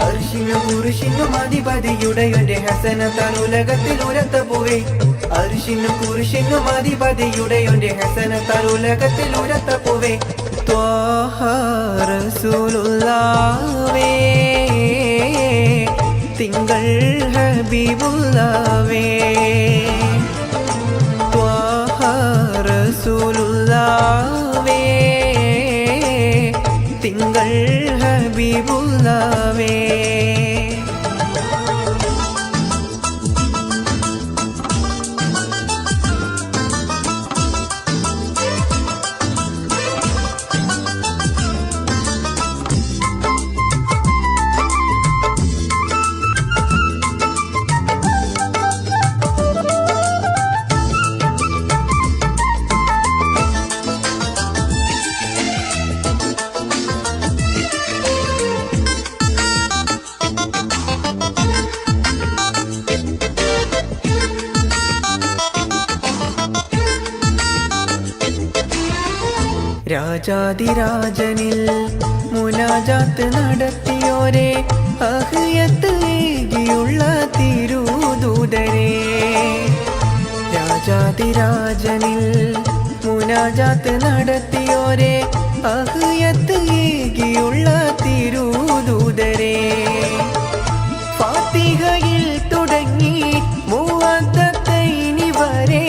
അർശിനും കുരിശിനും അധിപതിയുടെയൊന്റെ ഹസനത്താൽ ഉലകത്തിൽ ഉരത്ത പോവേ. അർശിനും കുരിശിനും അധിപതിയുടെയൊന്റെ ഹസനത്താൽ ഉലകത്തിൽ ഉരത്ത പോവേ. ത്വാഹ റസൂലുള്ളാവേ തിങ്കൾ ഹബീബുള്ളാവേ. ത്വാഹ റസൂലുള്ളാവേ തിങ്കൾ ഹബീബുള്ളാവേ. രാജാതിരാജനിൽ മുനാജാത്ത് നടത്തിയോരെ അഹ്യത്ത് ഏകിയുള്ള തിരുദൂതരെ. രാജാതിരാജനിൽ മുനാജാത്ത് നടത്തിയോരെ അഹ്യത്ത് ഏകിയുള്ള തിരുദൂതരെ. ഫാത്തിഹയിൽ തുടങ്ങി മുഅദ്ദത്തൈനി വരെ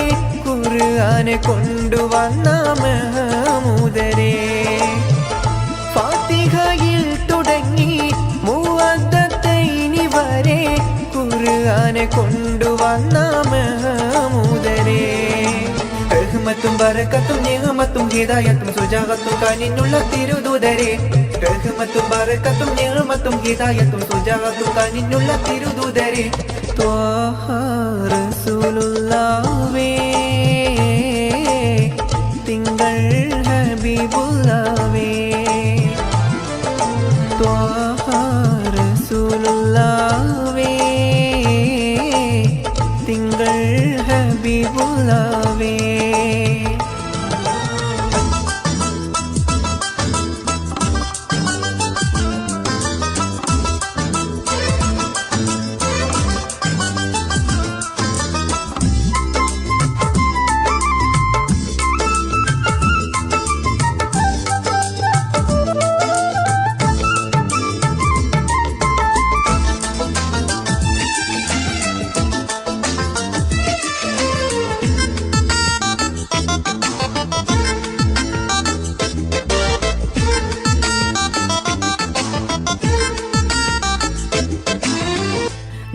ഖുർആനെ കൊണ്ടുവന്ന മഹമൂദരെ. ഫാത്തിഹയിൽ തുടങ്ങി മുഅദ്ദത്തൈനി വരെ ഖുർആനെ കൊണ്ടുവന്ന മഹമൂദരെ. റഹ്മത്തും ബറകത്തും നിഅമത്തും ഹിദായത്തും സുജാഅത്തും കനിനുള്ള തിരുദൂതരെ. റഹ്മത്തും ബറകത്തും നിഅമത്തും ഹിദായത്തും സുജാഅത്തും കനിനുള്ള തിരുദൂതരെ. ത്വാഹ റസൂലുള്ളാവേ തിങ്കൾ ഹബീബുള്ളാവേ. ത്വാഹ റസൂലുള്ളാവേ തിങ്കൾ ഹബീബുള്ളാവേ.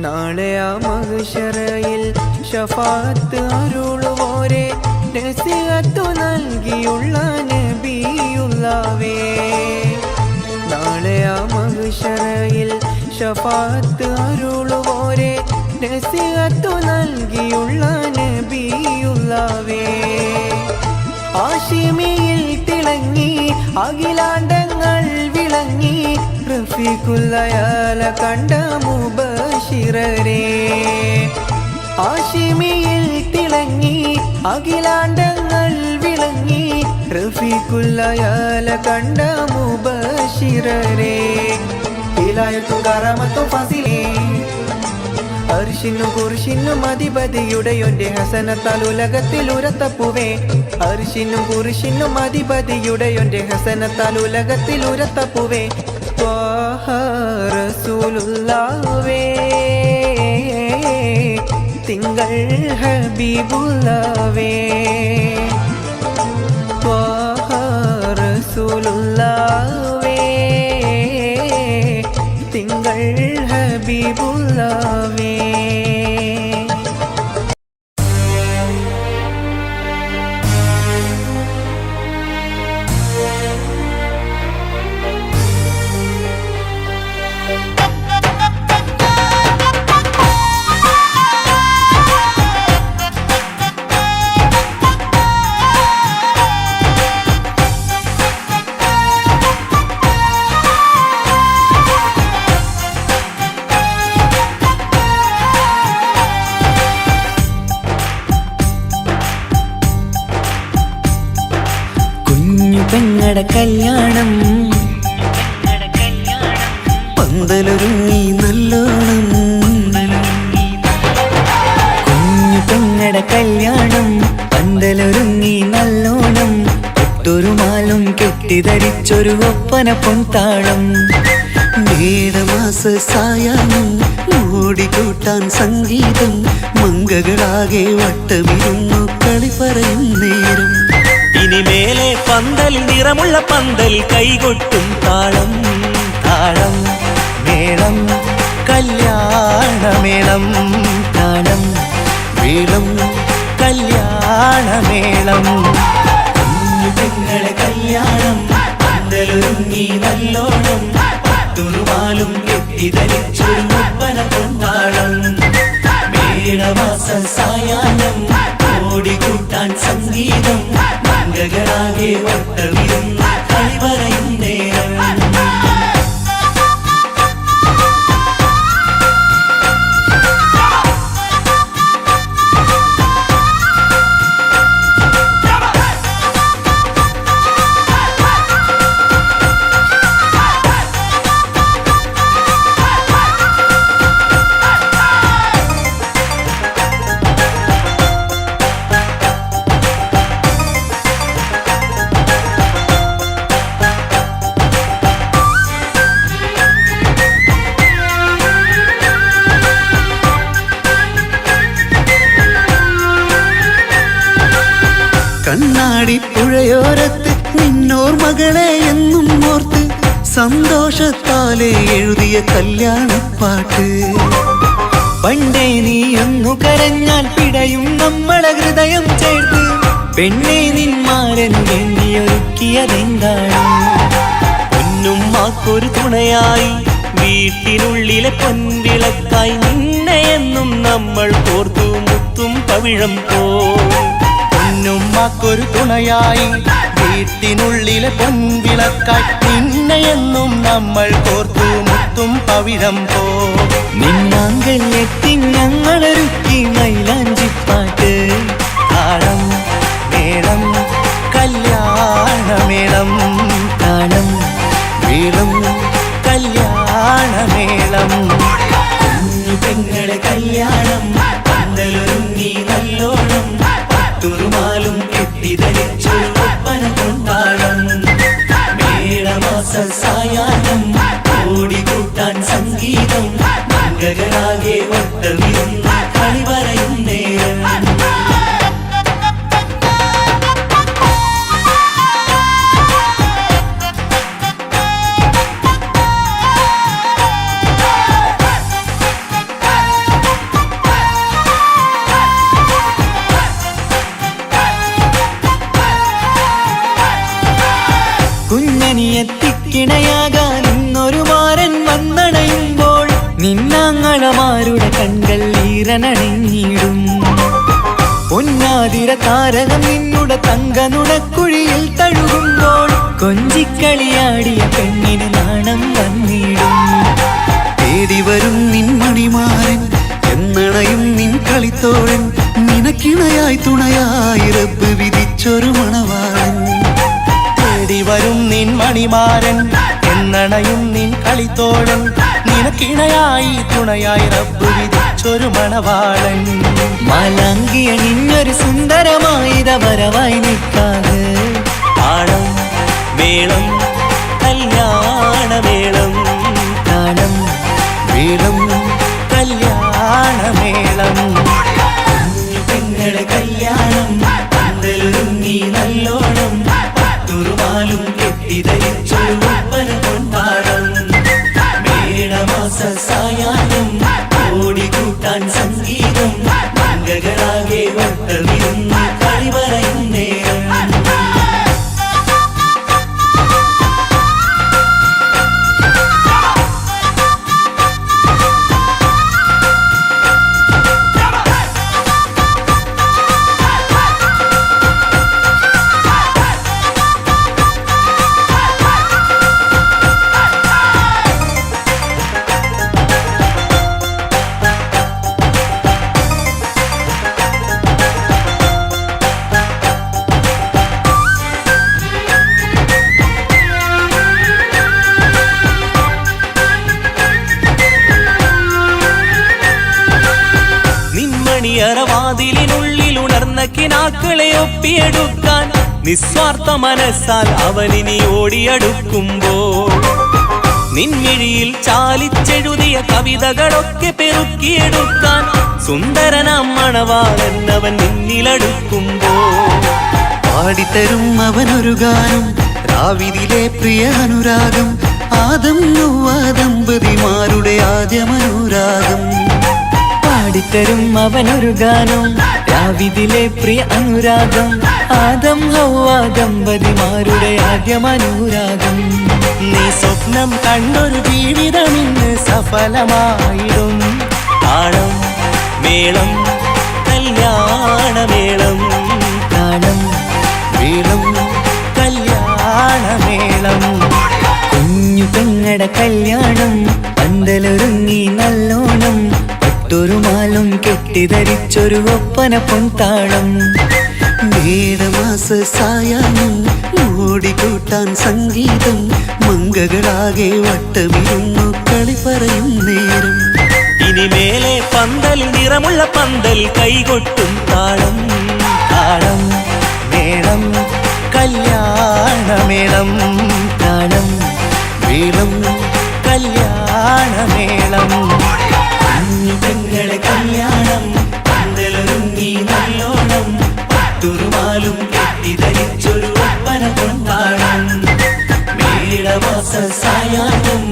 നാളെ ആ മഹ്ശറയിൽ ശഫാഅത്ത് അരുളുവോരെ നസിഹത്തു നൽകിയുള്ള നബിയുള്ളാവേ. നാളെ ആ മഹ്ശറയിൽ ശഫാഅത്ത് അരുളുവോരെ നസിഹത്തു നൽകിയുള്ള നബിയുള്ളാവേ. ആശിമിയിൽ തിളങ്ങി അഖിലാണ്ടങ്ങൾ വിളങ്ങി റഫീഖുല്ലയാല കണ്ട മുബശിറരേ. ആശിമിയിൽ തിളങ്ങി അഖിലാണ്ടങ്ങൾ വിളങ്ങി റഫീഖുല്ലയാല കണ്ട മുബശിറരേ. ഹിലായത്തും കറാമത്തും ഫസിലേ. അർശിനും കുരിശിനും അധിപതിയുടെയൊന്റെ ഹസനത്താൽ ഉലകത്തിൽ ഉരത്തപ്പുവേ. അർശിനും കുരിശിനും അധിപതിയുടെയൊന്റെ ഹസനത്താൽ ഉലകത്തിൽ ഉരത്തപ്പുവേ. ത്വാഹ റസൂലുള്ളാവേ തിങ്കൾ ഹബീബുള്ളാവേ. ത്വാഹ റസൂലുള്ളാവേ തിങ്കൾ ഹബീബുള്ളാവേ. കല്യാണം പന്തലൊരുങ്ങി നല്ലോണം കുഞ്ഞു പെങ്ങടെ കല്യാണം പന്തലൊരുങ്ങി നല്ലോണം ഒട്ടൊരു മാലും കെട്ടിധരിച്ചൊരു ഒപ്പന പൊൻതാളം മേടമാസ സായാഹ്നം ഓടിക്കൂട്ടാൻ സംഗീതം മംഗകളാകെ വട്ടമിരുന്നു കളി പറയും നേരം ഇനിമേലെ പന്തൽ നിറമുള്ള പന്തൽ കൈകൊട്ടും താളം താളം മേളം കല്യാണമേളം താളം മേളം കല്യാണമേളം കുഞ്ഞു പെങ്ങളെ കല്യാണം പന്തലൊരുങ്ങി നല്ലോണം തുറുമാലും കെട്ടിധരിച്ചൊരു ഒപ്പന പൊൻതാളം മേടമാസ സായാഹ്നം ഓടിക്കൂട്ടാൻ സംഗീതം മംഗകളാകെ വട്ടമിരുന്ന് കളി പറയും നേരം കണ്ണാടി പുഴയോരത്ത് നിന്നോർമകളെ എന്നും ഓർത്ത് സന്തോഷത്താലെ എഴുതിയ കല്യാണപ്പാട്ട് പണ്ടേ നീ ഒന്നു കരഞ്ഞാൽ പിടയും നമ്മളെ ഹൃദയം ചേർത്ത് പെണ്ണെ നിന്മാരൻ എണ്ണിയൊരുക്കിയതെന്താണ് പൊന്നുമ്മാക്കൊരു തുണയായി വീട്ടിനുള്ളിലെ പൊൻവിളക്കായി നിന്നെ എന്നും നമ്മൾ കോർത്തു മുത്തും പവിഴം പോ പൊന്നുമ്മാക്കൊരു തുണയായി വീട്ടിനുള്ളിലെ പൊൻവിളക്കായി നിന്നെയെന്നും നമ്മൾ കോർത്തു മുത്തും പവിഴം പോ നിന്നാങ്കല്ലെത്തി ഞങ്ങളൊരുക്കി മൈലാഞ്ചിപ്പാട്ട് താളം മേളം കല്യാണമേളം താളം മേളം കല്യാണമേളം കുഞ്ഞു പെങ്ങളെ കല്യാണം പന്തലൊരുങ്ങി നല്ലോണം തുറുമാലും കെട്ടിധരിച്ചൊരു ഒപ്പന പൊൻതാളം മേടമാസ സായാഹ്നം ഓടിക്കൂട്ടാൻ സംഗീതം മംഗകളാകെ വട്ടമിരുന്ന് കളി പറയും നേരം കുഞ്ഞനിയെത്തിക്കിണയാകാൻ ഇന്നൊരു മാരൻ വന്നണയുമ്പോൾ നിന്നാങ്ങളമാരുടെ കൺകൾ ഈറനണിഞ്ഞിടും പൊന്നാതിര താരകം നിന്നുടെ തങ്കനുടക്കുഴിയിൽ തഴുകുമ്പോൾ കൊഞ്ചിക്കളിയാടിയ പെണ്ണിന് നാണം വന്നിടും തേടി വരും നിൻ മണിമാരൻ എന്നണയും നിൻ കളിത്തോഴൻ നിനക്കിണയായി തുണയായി റബ്ബ് വിധിച്ചൊരു മണവാളൻ തേടി വരും നിൻ മണിമാരൻ എന്നണയും നിൻ കളിത്തോഴൻ നിനക്കിണയായി തുണയായി റബ്ബ് വിധിച്ചൊരു മണവാളൻ മാലാങ്കിയ നിന്നൊരു സുന്ദരമായിത വരവായി നിൽക്കാതെ താളം മേളം കല്യാണമേളം താളം മേളം കല്യാണമേളം കുഞ്ഞു പെങ്ങളെ കല്യാണം പന്തലൊരുങ്ങി നല്ലോണം തുറുമാലും കെട്ടിധരിച്ചൊരു ഒപ്പന പൊൻതാളം മേടമാസ സായാഹ്നം ഓടിക്കൂട്ടാൻ സംഗീതം മംഗകളാകെ വട്ടമിരുന്ന് കളി പറയും നേരം വാതിലിനുള്ളിൽ ഉണർന്ന കിനാക്കളെ ഒപ്പിയെടുക്കാൻ നിസ്വാർത്ഥ മനസ്സാൽ അവനിനി ഓടിയടുക്കുമ്പോൾ നിൻമിഴിയിൽ ചാലിച്ചെഴുതിയ കവിതകളൊക്കെ പെറുക്കിയെടുക്കാൻ സുന്ദരനാം മണവാളൻ അവൻ നിന്നിലടുക്കുമ്പോൾ പാടിത്തരും അവനൊരു ഗാനം രാവിലെ പ്രിയ അനുരാഗം ആദം ഹവ്വ ദമ്പതിമാരുടെ ആദ്യമനുരാഗം പാടിത്തരും അവനൊരു ഗാനം രാവിലെ പ്രിയ അനുരാഗം ആദം ഹവ്വ ദമ്പതിമാരുടെ ആദ്യമനുരാഗം നീ സ്വപ്നം കണ്ടൊരു ജീവിതം ഇന്ന് സഫലമായിടും താളം മേളം കല്യാണമേളം താളം മേളം കല്യാണമേളം കുഞ്ഞു പെങ്ങടെ കല്യാണം പന്തലൊരുങ്ങി നല്ലോണം പട്ടൊരു മാലും കെട്ടിധരിച്ചൊരു ഒപ്പന പൊൻതാളം മേടമാസ സായാഹ്നം ഓടിക്കൂട്ടാൻ സംഗീതം മംഗകളാകെ വട്ടമിരുന്നു കളി പറയും നേരം ഇനിമേലെ പന്തൽ നിറമുള്ള പന്തൽ കൈകൊട്ടും താളം താളം മേളം കല്യാണമേളം താളം മേളം കല്യാണമേളം കുഞ്ഞു പെങ്ങളെ കല്യാണം പന്തലൊരുങ്ങി നല്ലോണം പട്ടുറുമാലും കെട്ടിധരിച്ചൊരു ഒപ്പന പൊൻതാളം മേടമാസ സായാഹ്നം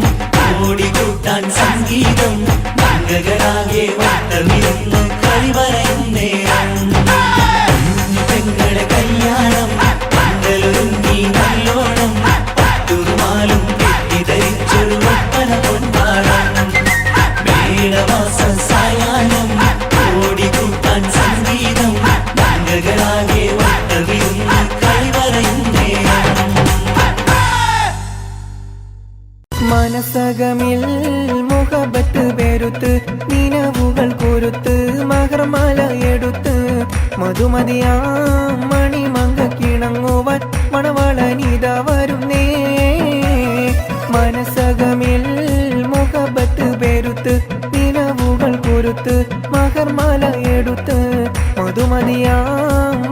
ഓടിക്കൂട്ടാൻ സംഗീതം മംഗകളാകെ വട്ടമിരുന്നു കളി പറയും നേരം കുഞ്ഞു പെങ്ങളെ കല്യാണം പന്തലൊരുങ്ങി നല്ലോണം പട്ടുറുമാലും കെട്ടിധരിച്ചൊരു ഒപ്പന പൊൻതാളം മേടമാസ സായാഹ്നം ഓടിക്കൂട്ടാൻ സംഗീതം മംഗകളാകെ വട്ടമിരുന്നു കളി പറയും നേരം മനസകമിൽ മുഹബത്ത് പെരുത്ത് നിലവുകൾ കുരുത്ത് മകർമാല എടുത്ത് മധുമതിയാ മണിമങ്ക കിണങ്ങുവാൻ മണവാളനിത വരുന്നേ മനസകമിൽ മുഹബത്ത് പെരുത്ത് നിലവുകൾ കുരുത്ത് മകർമാല എടുത്ത് മധുമതിയാ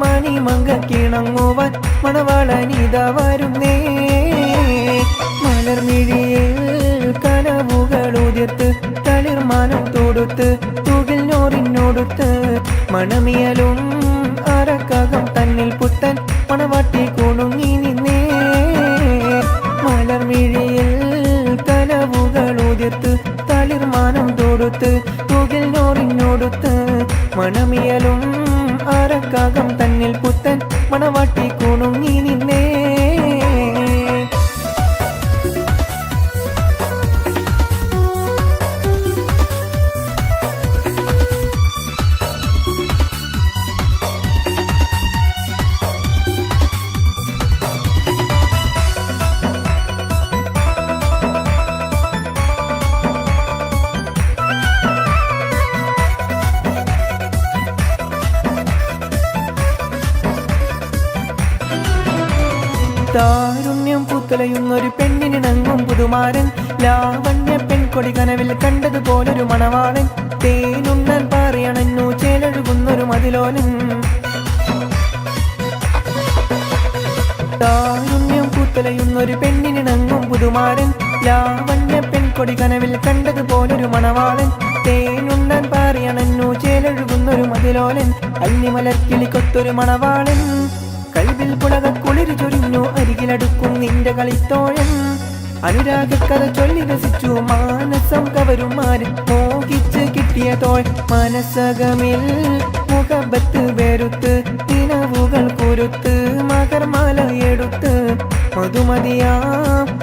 മണിമങ്ക കിണങ്ങുവാൻ മണവാളനിത വരുന്നേ മലർമിഴിയിൽ കനവുകൾ ഉതിർത്ത് തളിർമാനം തൊടുത്ത് തുകിൽ നോറിനോടുത്ത് മണമിയലും അരക്കകം തന്നിൽ പുത്തൻ മണവാട്ടി കുണുങ്ങി നിന്നേ മലർമിഴിയിൽ കനവുകൾ ഉതിർത്ത് തളിർമാനം തൊടുത്ത് തുകിൽ നോറിനോടുത്ത് മണമിയലും അരക്കകം തന്നിൽ പുത്തൻ മണവാട്ടി കുണുങ്ങി നിന്നേ താരുണ്യം പുത്തലയുന്നൊരു പെണ്ണിനിണങ്ങും പുതുമാരൻ ലാവണ്യ പെൺകൊടി കനവിൽ കണ്ടതുപോലൊരു മണവാളൻ തേനുണ്ണാൻ പറയണന്നു ചേലഴുകുന്നൊരു മതിലോലൻ താരുണ്യം പുത്തലയുന്നൊരു പെണ്ണിനിണങ്ങും പുതുമാരൻ ലാവണ്യ പെൺകൊടി കനവിൽ കണ്ടതുപോലൊരു മണവാളൻ തേനുണ്ണാൻ പറയണന്നു ചേലഴുകുന്നൊരു മതിലോലൻ അല്ലിമലർക്കിളിക്കൊത്തൊരു മണവാളൻ കൽവിൽ പുളക കുളിര് ചൊരിഞ്ഞു അരികിലടുക്കും നിന്റെ കളിത്തോഴൻ അനുരാഗക്കഥ ചൊല്ലി രസിച്ചു മാനസം കവരുമാര് മോഹിച്ച് കിട്ടിയ തോൾ മനസകമിൽ മുഹബത്ത് വെറുത്ത് നിലവുകൾ കുരുത്ത് മകർമാല എടുത്ത് മധുമതിയാ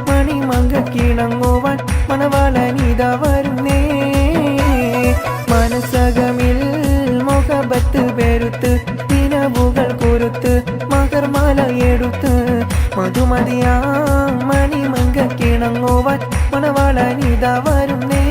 മണിമങ്ക കിണങ്ങുവാൻ മണവാളനിത വരുന്നേ മനസകമിൽ മുഹബത്ത് വെറുത്ത് നിലവുകൾ കുരുത്ത് മകർമാല എടുത്ത് മധുമതിയാ മണിമങ്ക കിണങ്ങുവാൻ മണവാളനിത വരുന്നേ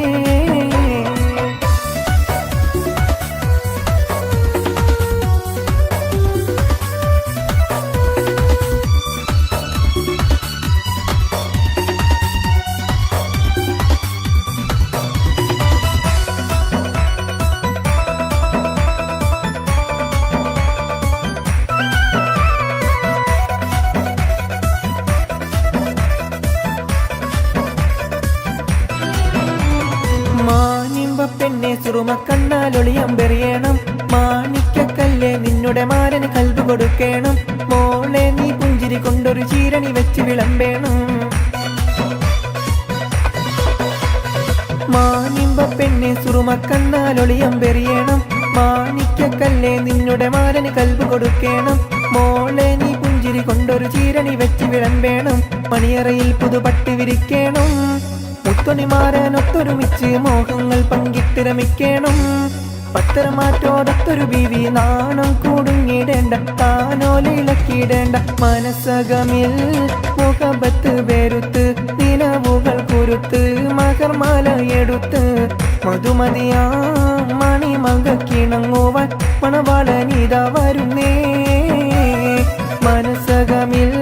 പൊന്നെ സുറുമക്കണ്ണാലൊളിയം പെരിയണം മാണിക്കക്കല്ലേ നിന്നുടെ മാരന് കൽബ് കൊടുക്കണം മോളെ നീ പുഞ്ചിരി കൊണ്ടൊരു ചീരണി വെച്ച് വിളമ്പേണം മണിയറയിൽ പുതുപട്ടി വിരിക്കണം മുത്തൊണിമാരനൊത്തൊരുമിച്ച് മോഹങ്ങൾ പങ്കിട്ട് രമിക്കണം പത്തരമാറ്റോടത്തൊരു ബീവി നാണം കൂടുങ്ങിടേണ്ട താനോലിളക്കിടേണ്ട മനസ്സകമിൽ മുഖബത്ത് വെറുത്ത് നിലവുകൾ കുരുത്ത് മകർമാല എടുത്ത് മധുമതിയാ മണിമകിണങ്ങുവാൻ മണവാളനിത വരുന്നേ മനസ്സകമിൽ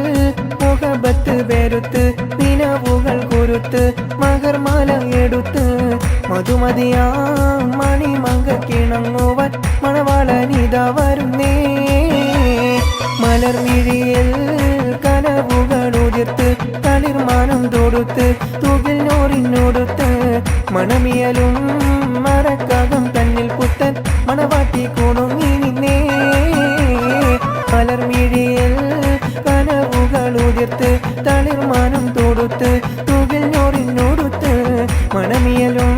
മുഖബത്ത് വെറുത്ത് നിലവുകൾ കുരുത്ത് മകർമാല എടുത്ത് മധുമതിയാ മണിമകിണങ്ങുവാൻ മണവാളനിത വരുന്നേ മലർമിഴിയിൽ കനവുകൾ ഉതിർത്ത് തളിർമാനം തൊടുത്ത് തൂകിൽ നോറിനോടുത്ത് മണമിയലും മരക്കകം തന്നിൽ പുത്തൻ മണവാട്ടി കുണുങ്ങി നിന്നേ മലർമിഴിയിൽ കനവുകൾ ഉതിർത്ത് തളിർമാനം തൊടുത്ത് തൂകിൽ നോറിനോടുത്ത് മണമിയലും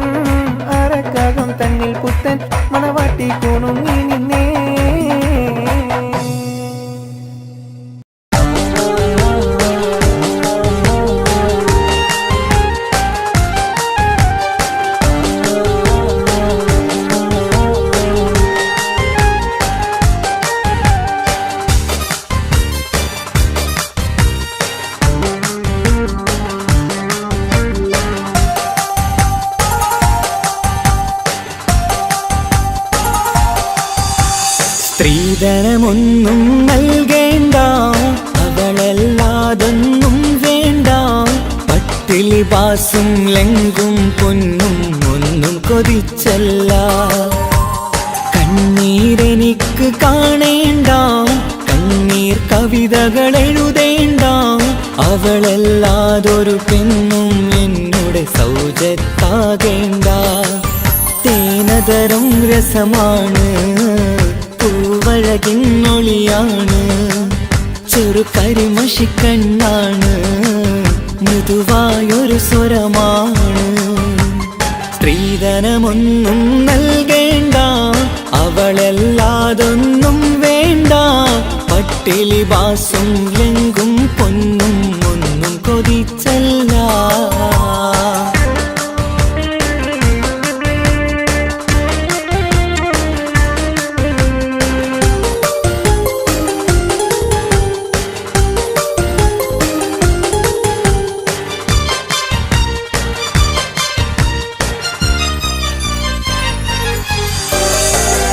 അരക്കകം തന്നിൽ പുത്തൻ മണവാട്ടി കുണുങ്ങി നിന്നേ സ്ത്രീധനമൊന്നും നൽകേണ്ട അവളല്ലാതൊന്നും വേണ്ട പട്ടിലി പാസും ലെങ്കും പൊന്നും ഒന്നും കൊതിച്ചല്ല കണ്ണീരെനിക്ക് കാണേണ്ട കണ്ണീർ കവിതകൾ എഴുതേണ്ട അവളല്ലാതൊരു പെണ്ണും എന്നോട് സൗജത്താകേണ്ട തേനതരം രസമാണ് പൂവഴകിന്നൊളിയാണ് ചെറു കരിമഷിക്കണ്ണാണ് മൃദുവായൊരു സ്വരമാണ് സ്ത്രീധനമൊന്നും നൽകേണ്ട അവളല്ലാതൊന്നും വേണ്ട പട്ടിലി ബാസും ലെങ്കും പൊന്നും ഒന്നും കൊതിച്ചല്ല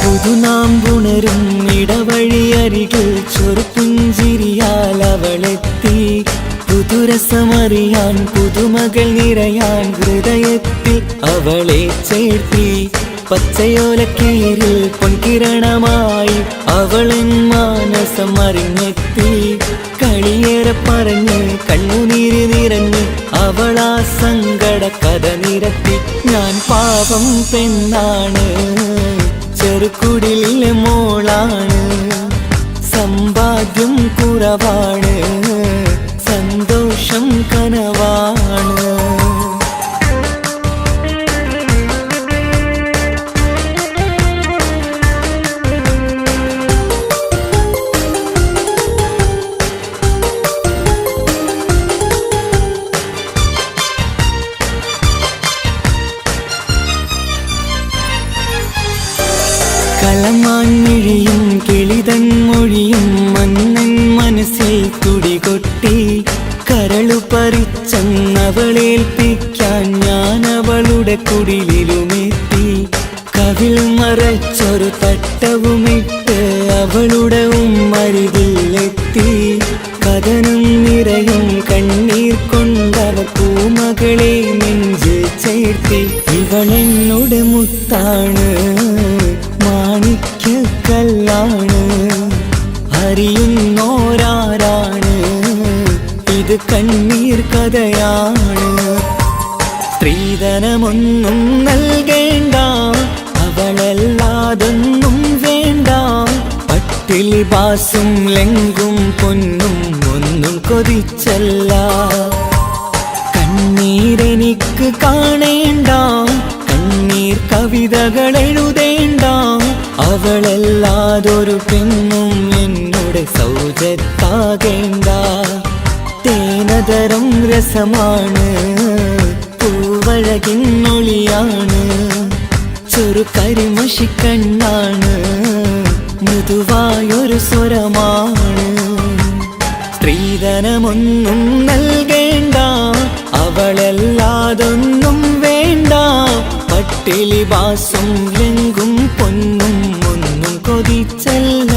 പുതുനാം പുണരും ഇടവഴിയരികിൽ ചൊറുപുഞ്ചിരിയാൽ അവളെത്തി പുതുരസമറിയാൻ പുതുമകൾ നിറയാൻ ഹൃദയത്തിൽ അവളെ ചേർത്തി പച്ചയോലക്കീരിൽ പൊൻകിരണമായി അവളൻ മാനസം അറിഞ്ഞെത്തി കളിയേറെ പറഞ്ഞ് കണ്ണുനീര് നിറഞ്ഞ് അവളാ സങ്കട കഥ നിരത്തി ഞാൻ പാവം പെണ്ണാണ് ചെറുകുടിലെ മോളാണ് സമ്പാദ്യം കുറവാണ് സന്തോഷം കനവാണ് കളമാൻമിഴിയും കിളിതൻ മൊഴിയും മന്നൻ മനസ്സിൽ തുടികൊട്ടി കരളു പറിച്ചവളേൽപ്പിക്കാൻ ഞാൻ അവളുടെ കുടിലിലുമെത്തി കവിൾ മറച്ചൊരു തട്ടവുമിട്ട് അവളുടെ ഉമ്മരികിലെത്തി കഥനം നിറയും കണ്ണീർ കൊണ്ടവ പൂമകളെ നെഞ്ച് ചേർത്തി ഇവളെന്നോട് മുത്താണ് മാണിക്യക്കല്ലാണ് അറിയുന്നോരാരാണ് ഇത് കണ്ണീർ കഥയാണ് സ്ത്രീധനമൊന്നും നൽകേണ്ട അവളല്ലാതൊന്നും വേണ്ട പട്ടിലി ബാസും ലെങ്കും പൊന്നും ഒന്നും കൊതിച്ചല്ല കണ്ണീരെനിക്ക് കാണേണ്ട കണ്ണീർ കവിതകൾ എഴുതേണ്ട അവളല്ലാതൊരു പെണ്ണും എന്നോട് സൗജത്താകേണ്ട തേനതരം രസമാണ് പൂവഴകിന്നൊളിയാണ് ചെറുകരിമഷിക്കണ്ണാണ് മൃദുവായൊരു സ്വരമാണ് സ്ത്രീധനമൊന്നും നൽകേണ്ട അവളല്ലാതൊന്നും വേണ്ട പട്ടിലി ബാസും ലെങ്കും പൊന്നും ഒന്നും കൊതിച്ചല്ല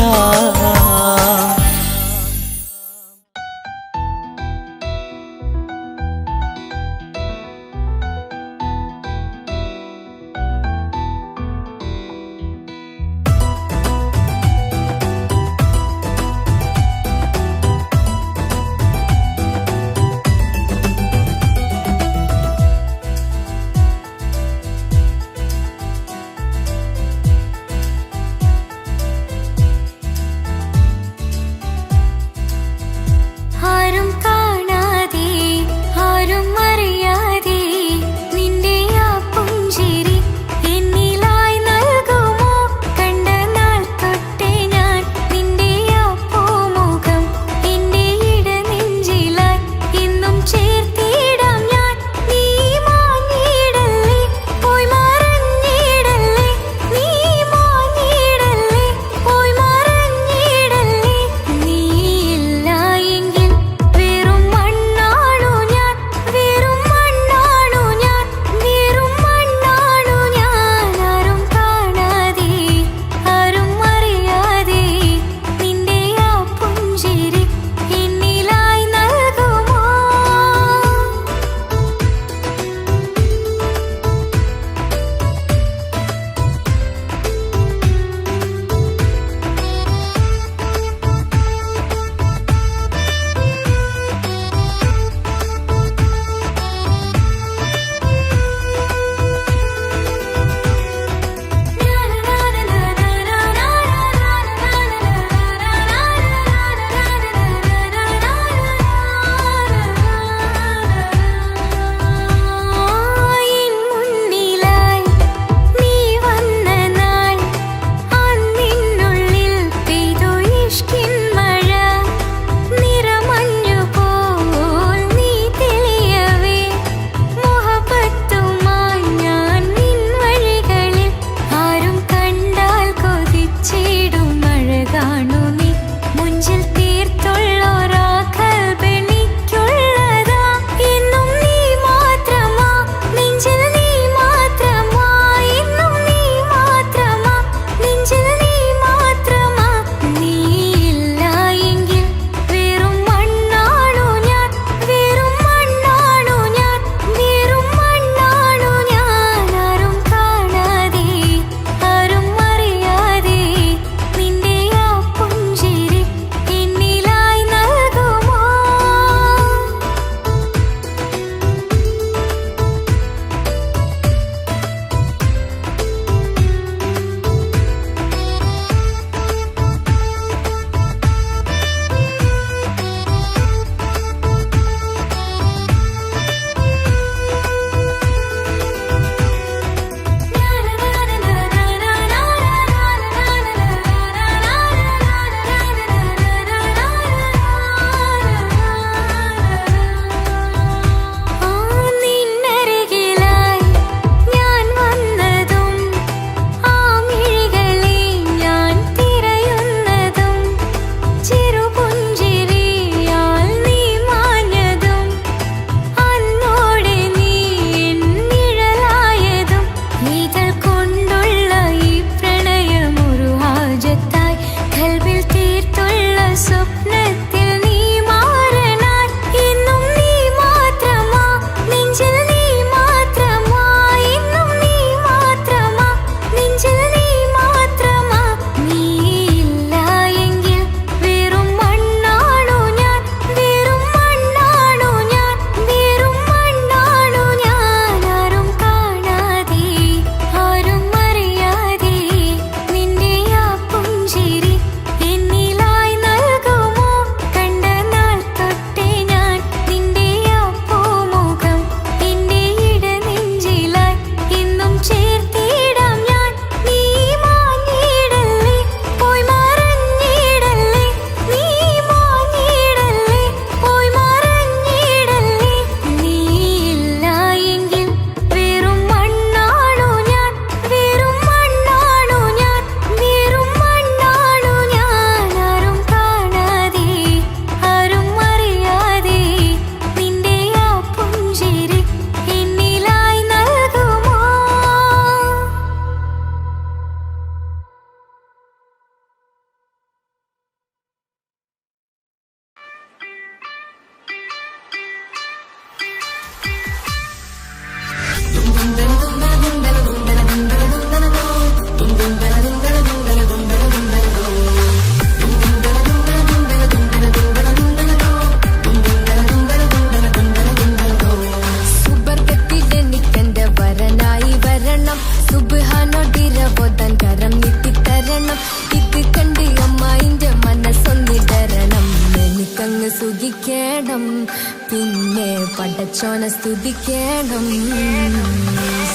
പടച്ചോനെ സ്തുതിക്കണം.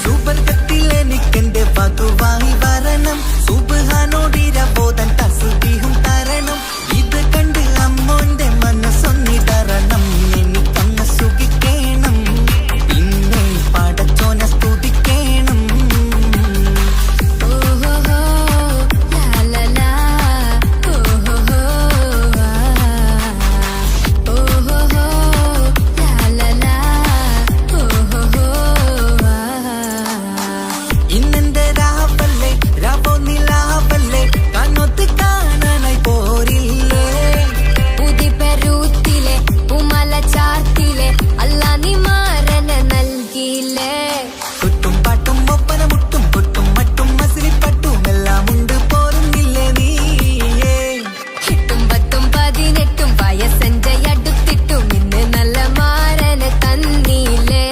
സുബർഗത്തിൽ എനിക്കെന്റെ വധുവായി വരണം, സുബ്ഹാനോടിരബോധൻ തസ്ബീഹും തരണം. ഇത് കണ്ട് അമ്മോന്റെ മനസ്സൊന്നിടറണം, എനിക്കങ്ങ് സുഖിക്കണം, പിന്നെ പടച്ചോനെ സ്തുതിക്കണം. ഓഹോഹോ ലാലലാ ഓഹോഹോ ഓഹോഹോ ലാലലാ ഓഹോഹോ. ഇന്നെന്റെ രാവല്ലേ രാവോ നിലാവല്ലേ, കണ്ണൊത്ത് കാണാനായി പോരില്ലേ. പുതിപെരൂത്തിലെ ഉമല ചാർത്തിലെ അല്ലാ നീ മാരനെ നൽകിയില്ലേ. കുട്ടും പാട്ടും ഒപ്പന മുട്ടും കൊട്ടും മട്ടും മസിലിപ്പട്ടും എല്ലാം ഉണ്ട് പോരുന്നില്ലേ നീയേ. 8 10 18 വയസ്സെന്റെ അടുത്തിട്ടും ഇന്ന് നല്ല മാരനെ തന്നീലേ.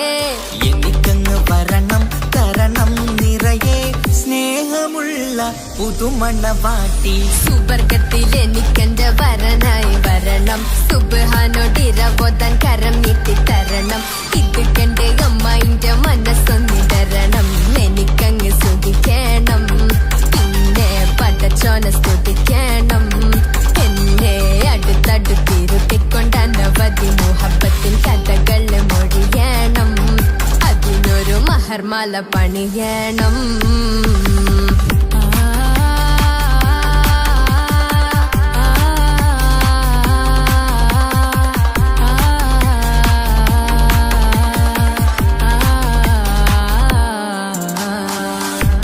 എനിക്കങ്ങ് വരണം തരണം നിറയെ സ്നേഹമുള്ള പുതുമണവാട്ടി. സുബർഗത്തിൽ എനിക്കെന്റെ വരനായി വരണം, സുബ്ഹാനോടിരബോധൻ കരം നീട്ടി തരണം. ഇത് കണ്ട് അമ്മയിന്റെ മനസ്സൊന്നിടരണം, എനിക്കങ്ങ് സുഖിക്കണം, പിന്നെ പടച്ചോനെ സ്തുതിക്കണം. എന്നെ അടുത്തടുത്തിരുത്തിക്കൊണ്ട് അനവധി മുഹബത്തിൻ കഥകൾ മൊഴിയണം, അതിനൊരു മഹർമാല പണിയണം.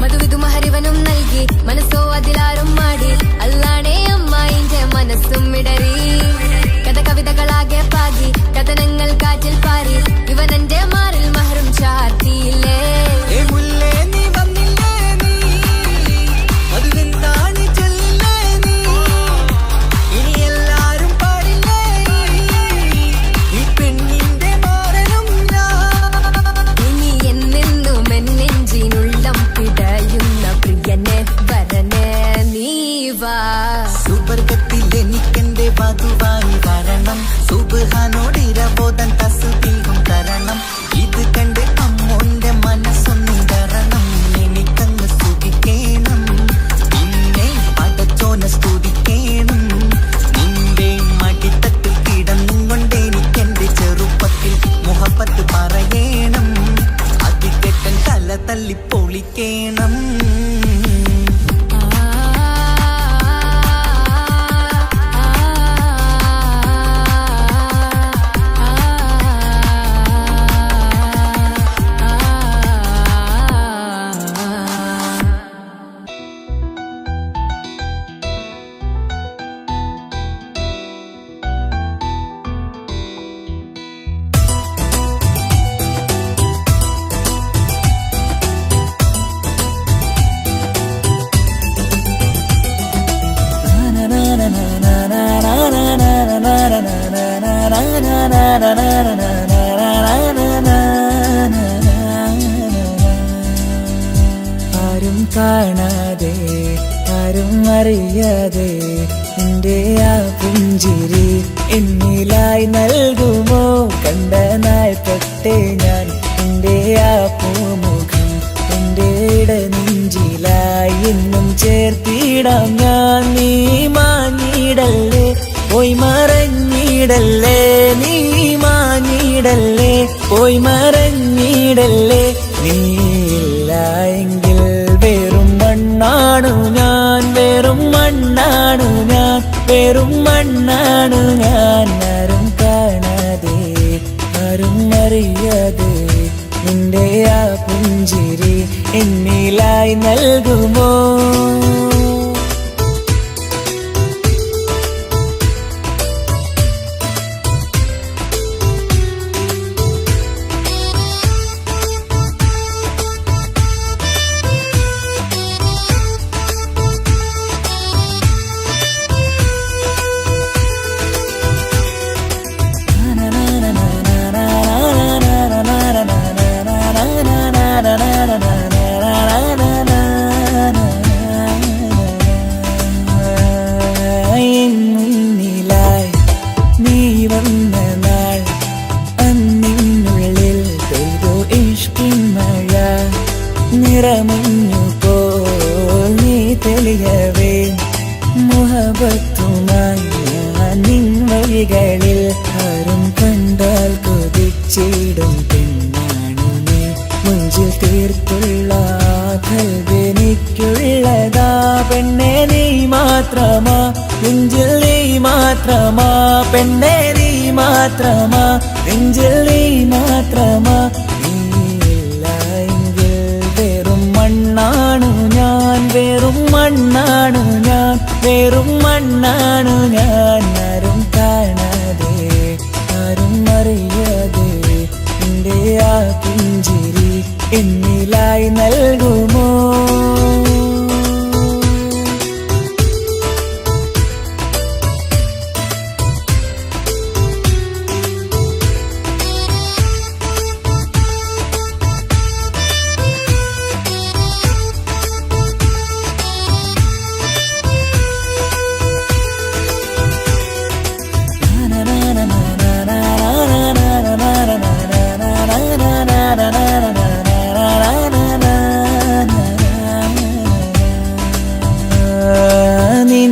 മധുവിധു മഹരിവനും നൽകി മനസ്സോ അതിലാരും മാടി, അല്ലാണേ അമ്മായിന്റെ മനസ്സും ഇടറി. കഥ കവിതകളാകെ പാകി കഥനങ്ങൾ കാറ്റിൽ പാറി, ഇവനെന്റെ മാറിൽ മഹറും ചാർത്തിയില്ലേ. ഏ മുല്ലേ നീ വന്നില്ലേ നീ, അതിലെന്താണ് ചൊല്ലില്ലേ നീ, ഇനി എല്ലാരും പാടില്ലേ ഈ പെണ്ണിന്റെ മാറനും ഞാൻ. ഇനി എന്നെന്നും എന്നെഞ്ചിനുള്ളം പിടയുന്ന പ്രിയനെ വരനെ നീ വാ. സുബർഗത്തിൽ എനിക്കെന്റെ വധുവായി വരണം, സുബ്ഹാനോടിരബോധൻ തസ്ബീഹും തരണം. ഇത് കണ്ട് അമ്മോന്റെ മനസ്സൊന്നിടറണം, എനിക്കങ്ങ് സുഖിക്കണം, പിന്നെ പടച്ചോനെ സ്തുതിക്കണം. നിന്റെ മടിത്തട്ടിൽ കിടന്നും കൊണ്ട് എനിക്കെന്റെ ചെറുപ്പത്തിൽ മുഹബത്ത് പറയണം, അതികെട്ടൻ തല തല്ലി പൊളിക്കണം. ആരും കാണാതെ ആരും അറിയാതെ നിന്റെ ആ പുഞ്ചിരി എന്നിലായി നൽകുമോ. കണ്ട നാൾ തൊട്ടേ ഞാൻ നിന്റെ ആ പൂമുഖം എന്റെ ഇടനെഞ്ചിലായി എന്നും ചേർത്തിടാം ഞാൻ. നീ മാഞ്ഞിടല്ലേ പോയി മറഞ്ഞിടല്ലേ, നീ മാഞ്ഞിടല്ലേ പോയി മറഞ്ഞിടല്ലേ. നീയില്ല എങ്കിൽ വെറും മണ്ണാണു ഞാൻ, വെറും മണ്ണാണു ഞാൻ, വെറും മണ്ണാണു ഞാൻ. ആരും കാണാതെ ആരും അറിയാതെ നിന്റെ ആ പുഞ്ചിരി എന്നിലായി നൽകുമോ. വച്ചിടും പെണ്ണാണു നീ മുഞ്ചിൽ തീർത്തുള്ള കൽവെനിക്കുള്ളതാ പെണ്ണെ നീ മാത്രമാ നെഞ്ചിൽ നീ മാത്രമാ പെണ്ണെ നീ മാത്രമാ നെഞ്ചിൽ നീ മാത്രമാ നീയില്ല എങ്കിൽ വെറും മണ്ണാണു ഞാൻ വെറും മണ്ണാണു ഞാൻ വെറും മണ്ണാണു ഞാൻ ആരും കാണാതെ ആരും അറിയാതെ നിന്റെ ആ പുഞ്ചിരി എന്നിലായി നൽകുമോ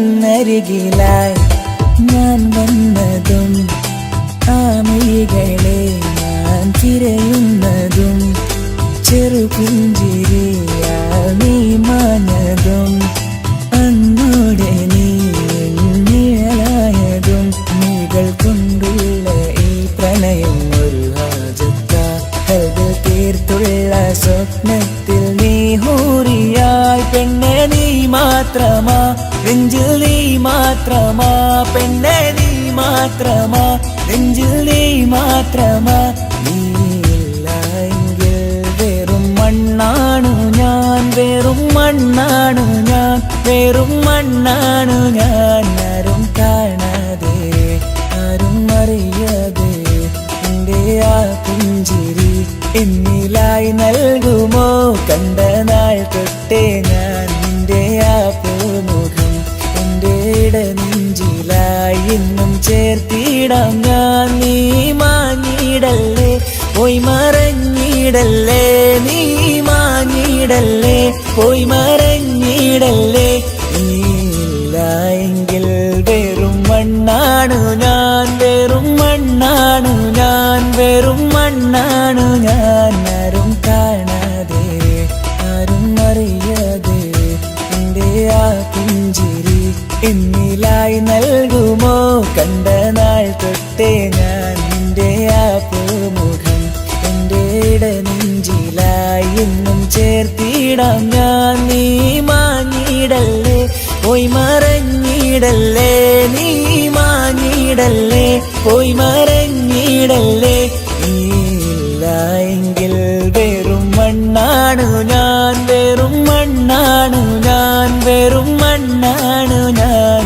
നിന്നരികിലായി ഞാൻ വന്നതും ആമികളെ ഞാൻ തിരയുന്നതും ചെറുപുഞ്ചിരിയാൽ നീ മാഞ്ഞതും അന്നോടെ നീ നിഴലായതും നീകൾ കൊണ്ടുള്ള ഈ പ്രണയം ഒരു ഹാജത്ത കൽബിൽ തീർത്തുള്ള സ്വപ്നത്തിൽ നീ ഹൂറിയായി പെണ്ണെ നീ മാത്രമാ നെഞ്ചിൽ നീ മാത്രമാ പെണ്ണെ നീ മാത്രമാ നെഞ്ചിൽ നീ മാത്രമാ നീയില്ല എങ്കിൽ വെറും മണ്ണാണു ഞാൻ വെറും മണ്ണാണു ഞാൻ വെറും മണ്ണാണു ഞാൻ ആരും കാണാതെ ആരും അറിയാതെ നിന്റെ ആ പുഞ്ചിരി എന്നിലായി നൽകുമോ കണ്ട നാൾ തൊട്ടേ ഞാൻ നിന്റെ ആ പൂമുഖം എന്റെ നെഞ്ചിലായി എന്നും ചേർത്തിടാം ഞാൻ നീ മാഞ്ഞിടല്ലേ പോയി മറഞ്ഞിടല്ലേ നീ മാഞ്ഞിടല്ലേ പോയി മറഞ്ഞിടല്ലേ നീയില്ല എങ്കിൽ വെറും മണ്ണാണു ഞാൻ വെറും മണ്ണാണു ഞാൻ വെറും മണ്ണാണു ഞാൻ ആരും കാണാതെ ആരും അറിയാതെ എന്റെ ആ പുഞ്ചിരി എന്നിലായി നൽകുമോ കണ്ട നാൾ തൊട്ടേ ഞാൻ നിന്റെ ആ പൂമുഖം എന്റെ നെഞ്ചിലായി എന്നും ചേർത്തിടാം ഞാൻ നീ മാഞ്ഞിടല്ലേ പോയി മറഞ്ഞിടല്ലേ നീ മാഞ്ഞിടല്ലേ പോയി മറഞ്ഞിടല്ലേ നീയില്ല എങ്കിൽ വെറും മണ്ണാണു ഞാൻ വെറും മണ്ണാണു ഞാൻ വെറും മണ്ണാണു ഞാൻ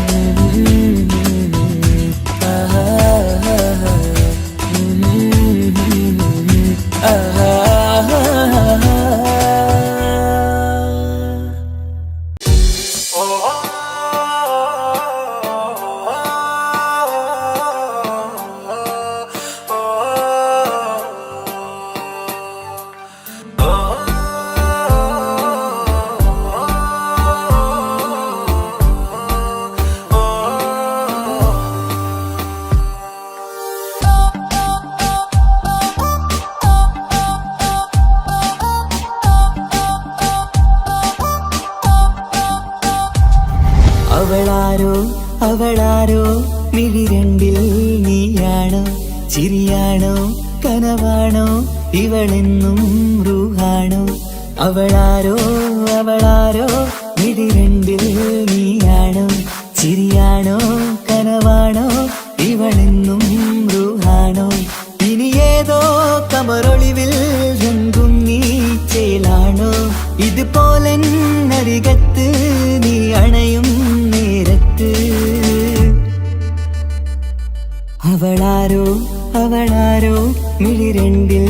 അവളാരോ അവളാരോ മിഴിരണ്ടിൽ നീയാണോ ചിരിയാണോ കനവാണോ ഇവളെന്നും റൂഹാണോ അവളാരോ അവളാരോ മിഴിരണ്ടിൽ നീയാണോ ചിരിയാണോ കനവാണോ ഇവളെന്നും റൂഹാണോ ഇനി ഏതോ കമറൊളിവിൽ രംഗും നീ ചേലാണോ ഇതുപോലെ നരികത്ത് നീ അണയും നേരത്ത് അവളാരോ അവളാരോ മിഴിരണ്ടിൽ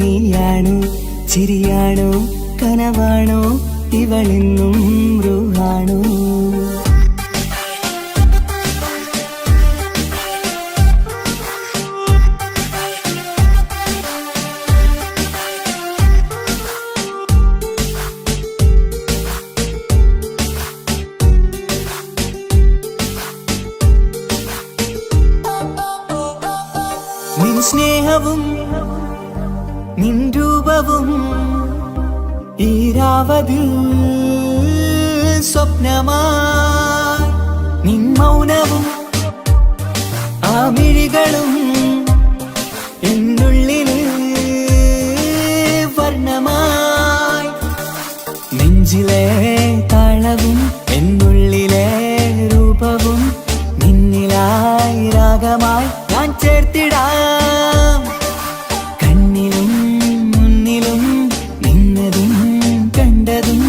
നീയാണോ ചിരിയാണോ കനവാണോ ഇവളെന്നും റൂഹാണോ നിൻ സ്നേഹവും രൂപവും ഈരാവതിൽ സ്വപ്നമായി നിൻ മൗനവും ആ മിഴികളും എന്നുള്ളില് വർണ്ണമായി നെഞ്ചിലെ താളവും എന്നുള്ളിലെ രൂപവും നിന്നിലായി രാഗമായി ഞാൻ ചേർത്തിടാം കണ്ണിലും മുന്നിലും നിന്നതും കണ്ടതും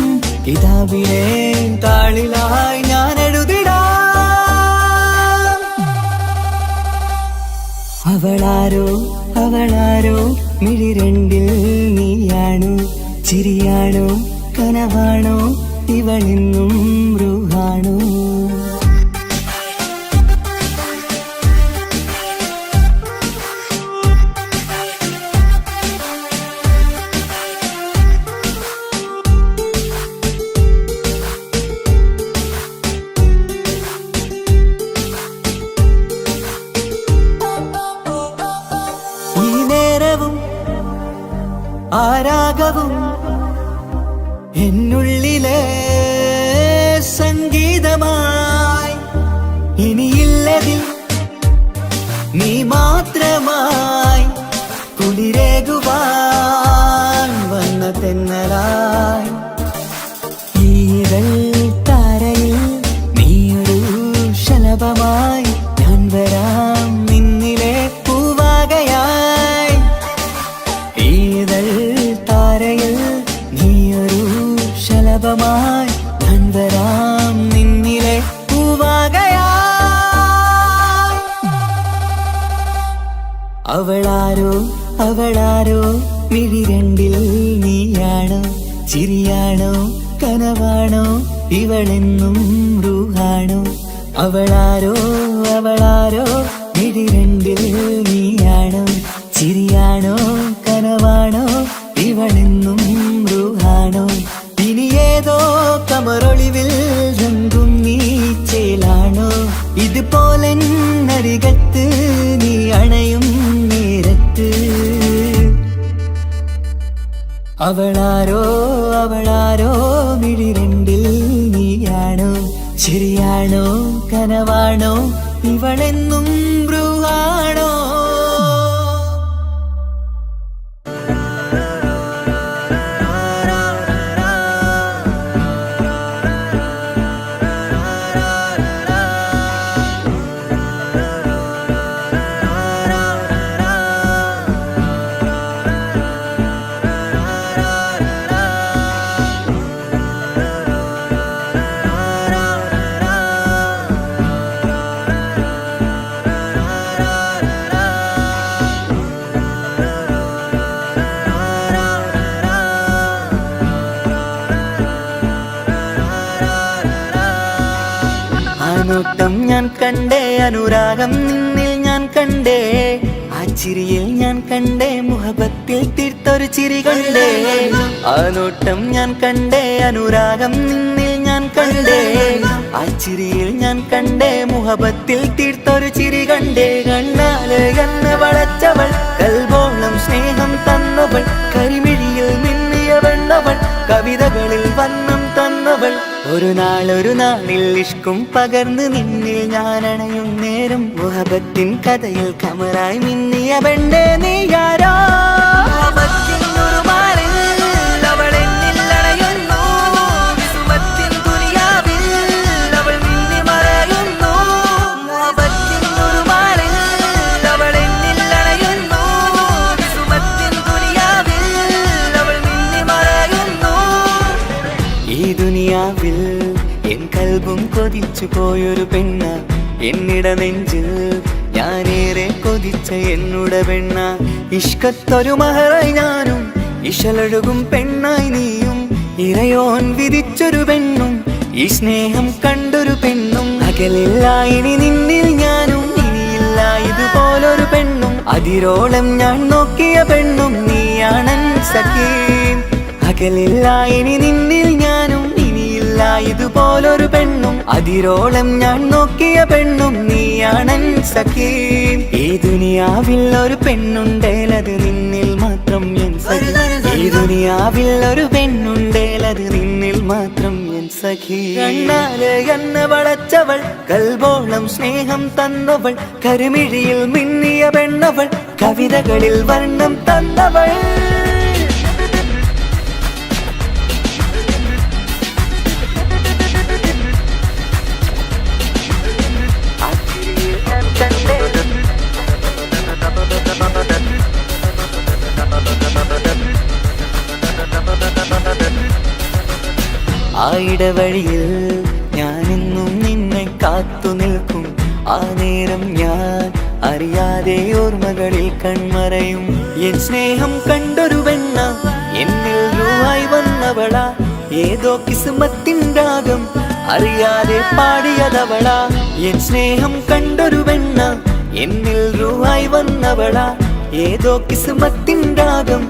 കിതാബിലെ താളിലായി ഞാൻ എഴുതിടാം അവളാരോ അവളാരോ മിഴി രണ്ടിൽ നീയാണോ ചിരിയാണോ കനവാണോ ഇവളിന്നും റൂഹാണോ ഈ നേരവും ആരാഗവും എന്നുള്ളിലെ സംഗീതമായി ഇനിയില്ലതിൽ നീ മാത്രമായി കുളിരേകുവാൻ വന്ന തെന്നലായി ഈതൽ താരയിൽ നീയൊരു ശലഭമായി ഞാൻ വരാം നിന്നിലെ പൂവാകയായി ഈതൽ താരയിൽ നീയൊരു ശലഭമായി ഞാൻ വരാം നിന്നിലെ പൂവാകയായി അവളാരോ അവളാരോ മിഴി രണ്ടിൽ നീയാണോ ചിരിയാണോ കനവാണോ ഇവളെന്നും റൂഹാണോ അവളാരോ അവളാരോ മിഴി രണ്ടിൽ നീയാണോ ചിരിയാണോ കനവാണോ ഇവളെന്നും റൂഹാണോ ഇനി ഏതോ കമറൊളിവിൽ രംഗും നീ ചേലാണോ ഇതുപോലെ നരികത്ത് നീ അണയും നേരത്ത് അവളാരോ അവളാരോ മിഴി രണ്ടിൽ നീയാണോ ശരിയാണോ കനവാണോ ഇവളെന്നും ബ്രൂഹാണോ നോട്ടം ഞാൻ കണ്ടേ അനുരാഗം നിന്നിൽ ഞാൻ കണ്ടേ ആ ചിരിയിൽ ഞാൻ കണ്ടേ മുഹബത്തിൽ തീർത്തൊരു ചിരി കണ്ടേ ആ നോട്ടം ഞാൻ കണ്ടേ അനുരാഗം നിന്നിൽ ഞാൻ കണ്ടേ ആ ചിരിയിൽ ഞാൻ കണ്ടേ മുഹബത്തിൽ തീർത്തൊരു ചിരി കണ്ടേ കണ്ണാല് എന്നെ വളച്ചവൾ കൽബോളം സ്നേഹം തന്നവൾ കരിമിഴിയിൽ മിന്നിയ വെണ്ണവൾ കവിതകളിൽ വന്നം തന്നവൾ ഒരു നാളിൽ ഇഷ്കും പകർന്ന് നിന്നിൽ ഞാൻ അണയും നേരം മുഹബത്തിൻ കഥയിൽ കമറായി മിന്നിയ പെണ്ണേ നീയാരോ എൻ കൽബും കൊതിച്ചു പോയൊരു പെണ്ണ എന്നിട നെഞ്ചിൽ ഞാനേറെ കൊതിച്ച എന്നുടെ പെണ്ണ ഇഷ്കത്തൊരു മഹറായി ഞാനും ഇശലൊഴുകും പെണ്ണായി നീയും ഇറയോൻ വിധിച്ചൊരു പെണ്ണും ഈ സ്നേഹം കണ്ടൊരു പെണ്ണും അകലില്ല ഇനി നിന്നിൽ ഞാനും ഇനിയില്ല ഇതുപോലൊരു പെണ്ണും അതിരോളം ഞാൻ നോക്കിയ പെണ്ണും നീയാണൻ സഖീ അകലില്ല ഇനി നിന്നിൽ ഞാനും ഇനിയില്ല ഇതുപോലൊരു പെണ്ണും അതിരോളം ഞാൻ നോക്കിയ പെണ്ണും നീയാണൻ സഖി. ഈ ദുനിയാവിൽ ഒരു പെണ്ണുണ്ടേലത് നിന്നിൽ മാത്രം എൻ സഖി. ഈ ദുനിയാവിൽ ഒരു പെണ്ണുണ്ടേലത് നിന്നിൽ മാത്രം എൻ സഖി. കണ്ണാലെ എന്നെ വളച്ചവൾ, കൽബോളം സ്നേഹം തന്നവൾ, കരുമിഴിയിൽ മിന്നിയ പെണ്ണവൾ, കവിതകളിൽ വർണ്ണം തന്നവൾ. ആ ഇടവഴിയിൽ ഞാനെന്നും നിന്നെ കാത്തു നിൽക്കും. ആ നേരം ഞാൻ അറിയാതെ ഓർമ്മകളിൽ കൺമറയും. എൻ സ്നേഹം കണ്ടൊരു പെണ്ണ എന്നിൽ രൂപായി വന്നവളാ, ഏതോ കിസ്മത്തിൻ രാഗം അറിയാതെ പാടിയതവളാ. എൻ സ്നേഹം കണ്ടൊരു പെണ്ണ എന്നിൽ രൂപായി വന്നവളാ, ഏതോ കിസ്മത്തിൻ രാഗം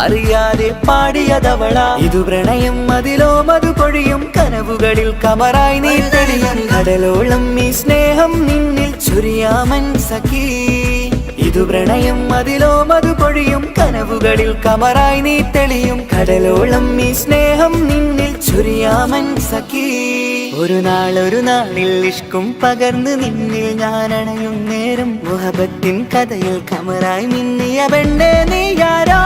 അറിയാതെ പാടിയതവളാ. ഇതു പ്രണയം അതിലോ മധു പൊഴിയും, കനവുകളിൽ കമറായി നീ തെളിയും. കടലോളം ഈ സ്നേഹം നിന്നിൽ ചൊരിയാമൻ സഖി. ഇതു പ്രണയം അതിലോ മധു പൊഴിയും, കനവുകളിൽ കമറായി നീ തെളിയും. കടലോളം ഈ സ്നേഹം നിന്നിൽ ചൊരിയാമൻ സഖി. ഒരു നാളിൽ ഇഷ്കും പകർന്ന് നിന്നിൽ ഞാൻ അണയും നേരം, മുഹബത്തിൻ കഥയിൽ കമറായി മിന്നിയ പെണ്ണേ നീയാരോ.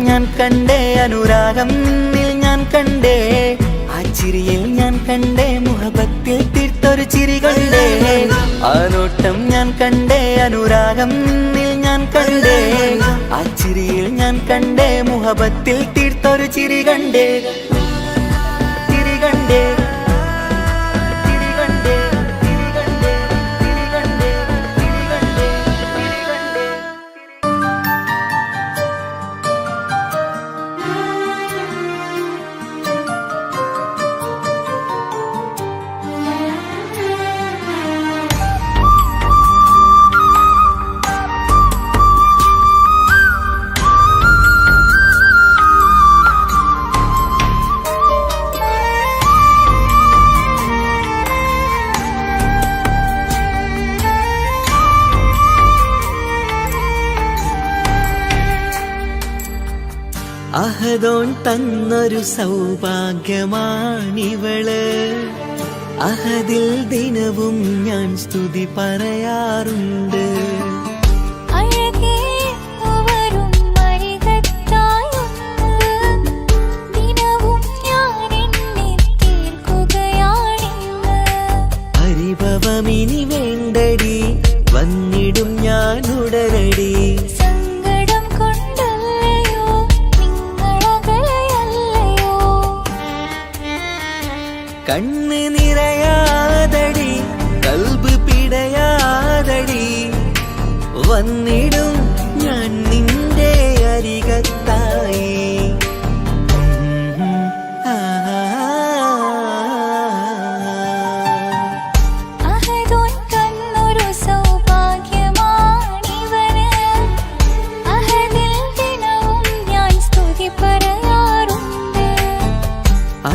ഞാൻ കണ്ടേ അനുരാഗം നിന്നിൽ ഞാൻ കണ്ടേ, ആ ചിരിയിൽ ഞാൻ കണ്ടേ മുഹബത്തിൽ തീർത്തൊരു ചിരി കണ്ടേ. ആ നോട്ടം ഞാൻ കണ്ടേ അനുരാഗം നിന്നിൽ ഞാൻ കണ്ടേ, ആ ചിരിയിൽ ഞാൻ കണ്ടേ മുഹബത്തിൽ തീർത്തൊരു ചിരി കണ്ടേ. ചിരി കണ്ടേ. അഹദോൻ തന്നൊരു സൗഭാഗ്യമാണിവള്, അഹദിൽ ദിനവും ഞാൻ സ്തുതി പറയാറുണ്ട്. പരിഭവമിനി വേണ്ടടി, വന്നിടും ഞാൻ ഉടനടി. കണ്ണ് നിറയാതടി, കൽബ് പിടയാതടി, വന്നിടും ഞാൻ നിന്റെ അരികത്തായി.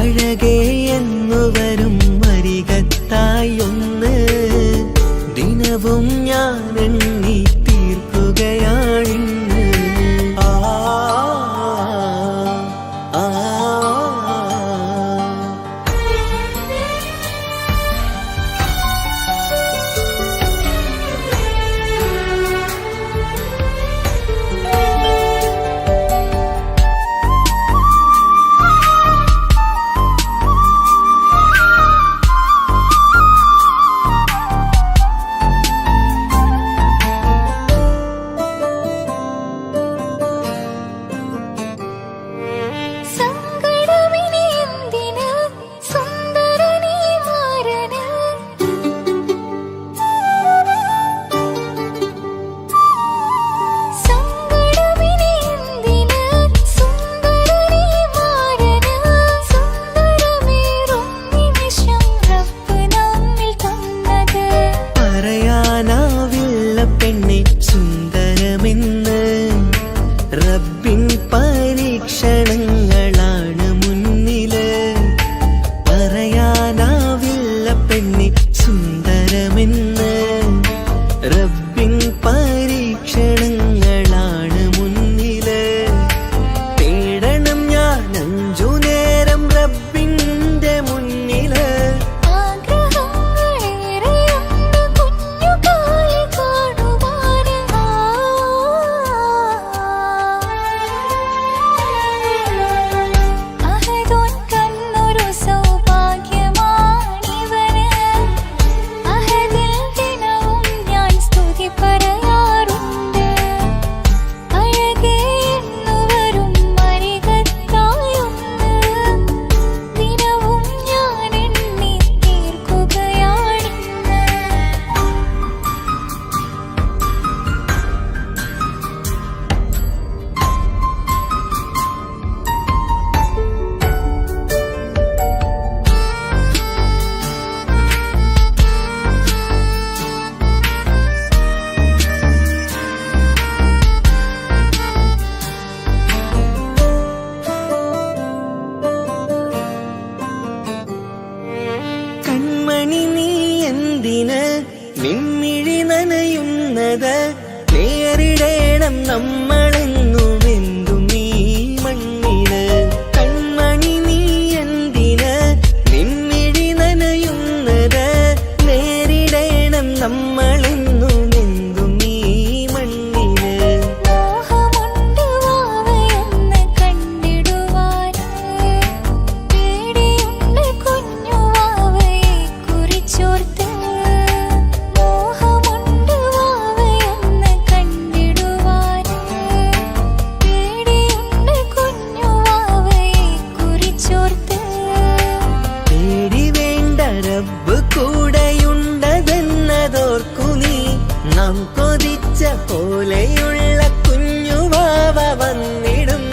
അഴകേ എന്നുവരും അരികത്തായി ഒന്ന്, ദിനവും ഞാൻ എണ്ണി തീർക്കുകയാണിന്ന്. ആ ഉള്ളത് നേരിടേണം നമ്മളെന്നും എന്തും ഈ മണ്ണിന്. കൺമണി നീ എന്തിന് നിൻമിഴി നനയുന്നത് നേരിടേണം നമ്മളെന്നും എന്തും ഈ മണ്ണിന്. മോഹമുണ്ട് വാവയൊന്ന് കണ്ടിടുവാൻ, പേടിയുണ്ട് കുഞ്ഞു വാവയെ കുറിച്ചോർത്ത്. മോഹമുണ്ട് വാവയൊന്ന് കണ്ടിടുവാൻ, പേടിയുണ്ട് കുഞ്ഞു വാവയെ കുറിച്ചോർത്ത്. പേടി വേണ്ട റബ്ബ് കൂടെയുണ്ടതെന്നതോർക്കു നീ. നാം കൊതിച്ച പോലെയുള്ള കുഞ്ഞു വാവ വന്നിടും.